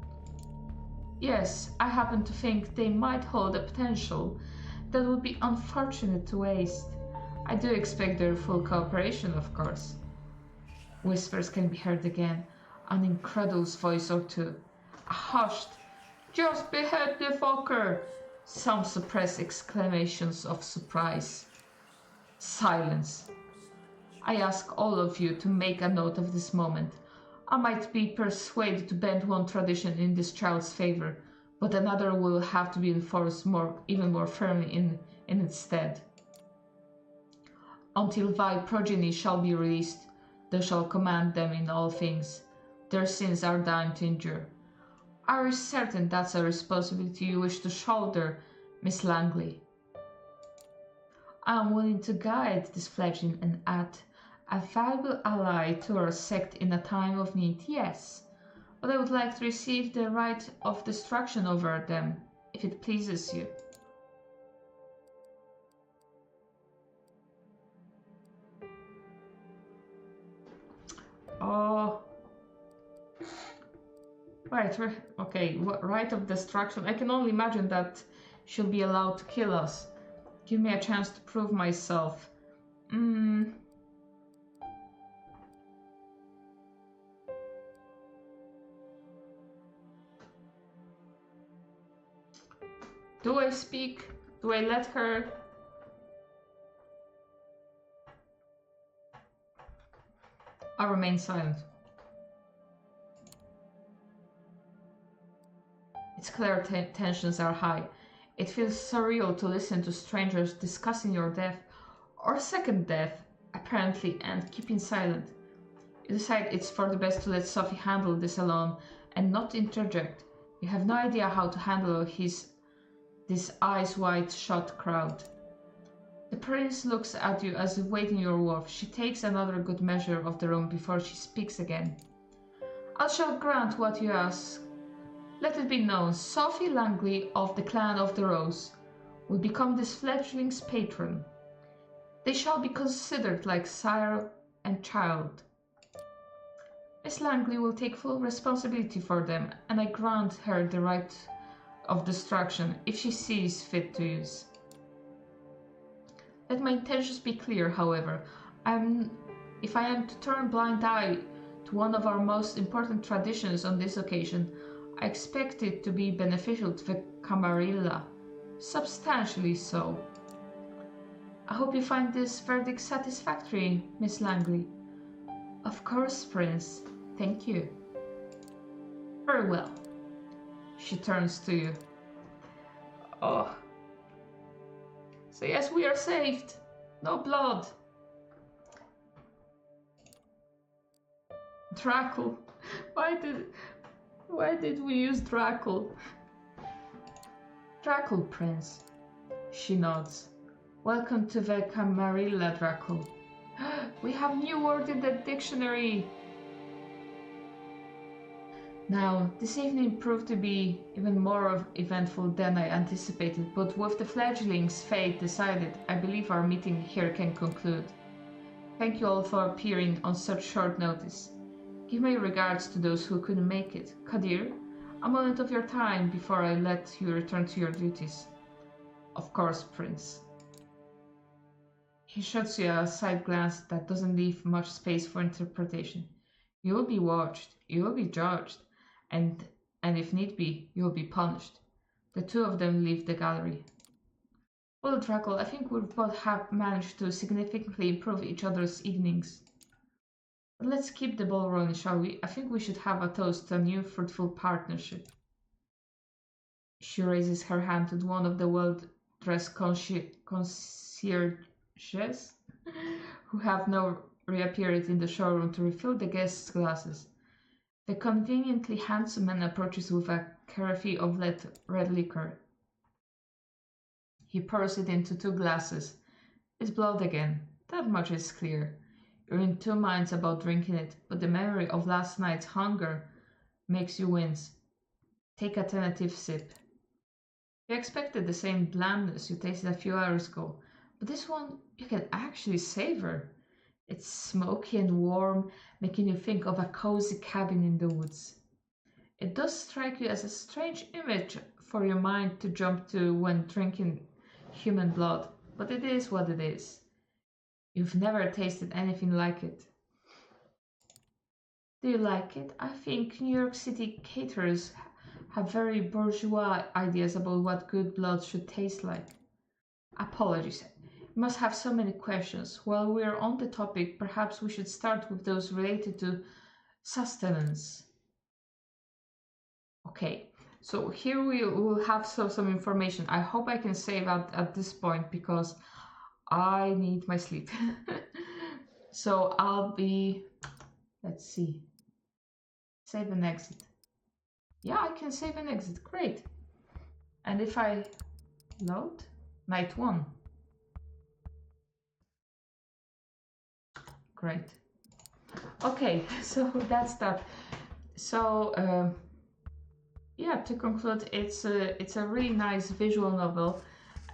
Yes, I happen to think they might hold a potential that would be unfortunate to waste. I do expect their full cooperation, of course. Whispers can be heard again, an incredulous voice or two. A hushed, just behead the fucker! Some suppressed exclamations of surprise. Silence. I ask all of you to make a note of this moment. I might be persuaded to bend one tradition in this child's favor, but another will have to be enforced even more firmly in its stead. Until thy progeny shall be released, thou shalt command them in all things. Their sins are thine to endure. Are you certain that's a responsibility you wish to shoulder, Miss Langley? I am willing to guide this fledgling and add a valuable ally to our sect in a time of need, yes, but I would like to receive the right of destruction over them, if it pleases you. Oh, right, okay, right of destruction. I can only imagine that she'll be allowed to kill us. Give me a chance to prove myself. Do I speak? Do I let her? I remain silent. It's clear tensions are high. It feels surreal to listen to strangers discussing your death, or second death, apparently, and keeping silent. You decide it's for the best to let Sophie handle this alone and not interject. You have no idea how to handle this eyes wide shut crowd. The prince looks at you as if waiting your wolf. She takes another good measure of the room before she speaks again. I shall grant what you ask. Let it be known, Sophie Langley of the Clan of the Rose will become this fledgling's patron. They shall be considered like sire and child. Miss Langley will take full responsibility for them, and I grant her the right of destruction if she sees fit to use. Let my intentions be clear, however. If I am to turn a blind eye to one of our most important traditions on this occasion, I expect it to be beneficial to the Camarilla. Substantially so. I hope you find this verdict satisfactory, Miss Langley. Of course, Prince. Thank you. Very well. She turns to you. Oh. So yes, we are saved. No blood. Drackle. Why did we use Drackle? Drackle, Prince. She nods. Welcome to the Camarilla, Drackle. We have new word in the dictionary. Now, this evening proved to be even more eventful than I anticipated, but with the fledgling's fate decided, I believe our meeting here can conclude. Thank you all for appearing on such short notice. Give my regards to those who couldn't make it. Kadir, a moment of your time before I let you return to your duties. Of course, Prince. He shoots you a side glance that doesn't leave much space for interpretation. You will be watched, you will be judged, and if need be, you will be punished. The two of them leave the gallery. Well, Drackle, I think we both have managed to significantly improve each other's evenings. But let's keep the ball rolling, shall we? I think we should have a toast to a new fruitful partnership. She raises her hand to one of the well-dressed concierges who have now reappeared in the showroom to refill the guests' glasses. The conveniently handsome man approaches with a carafe of red liquor. He pours it into 2 glasses. It's blood again. That much is clear. You're in 2 minds about drinking it, but the memory of last night's hunger makes you wince. Take a tentative sip. You expected the same blandness you tasted a few hours ago, but this one you can actually savor. It's smoky and warm, making you think of a cozy cabin in the woods. It does strike you as a strange image for your mind to jump to when drinking human blood, but it is what it is. You've never tasted anything like it. Do you like it? I think New York City caterers have very bourgeois ideas about what good blood should taste like. Apologies. You must have so many questions. While we're on the topic, perhaps we should start with those related to sustenance. Okay, so here we will have some information. I hope I can save at this point because I need my sleep. So I'll be, let's see, save and exit. Yeah, I can save and exit, great. And if I load, night 1. Great. Okay, so that's that. So yeah, to conclude, it's a really nice visual novel,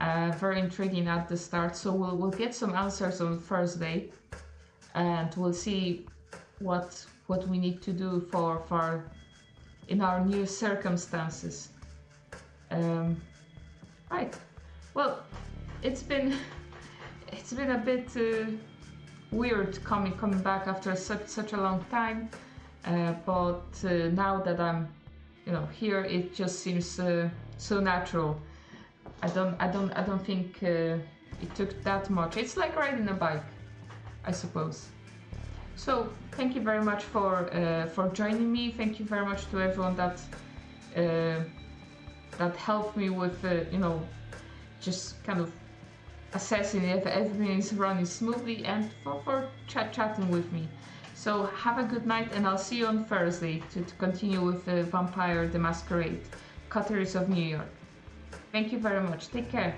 very intriguing at the start. So we'll get some answers on Thursday, and we'll see what we need to do for in our new circumstances. Right. Well, it's been a bit weird coming back after such a long time, but now that I'm here, it just seems so natural. I don't think it took that much. It's like riding a bike, I suppose. So thank you very much for joining me. Thank you very much to everyone that that help me with, you know, just kind of assessing if everything is running smoothly, and for chatting with me. So have a good night, and I'll see you on Thursday to continue with the Vampire the Masquerade, Coteries of New York. Thank you very much. Take care.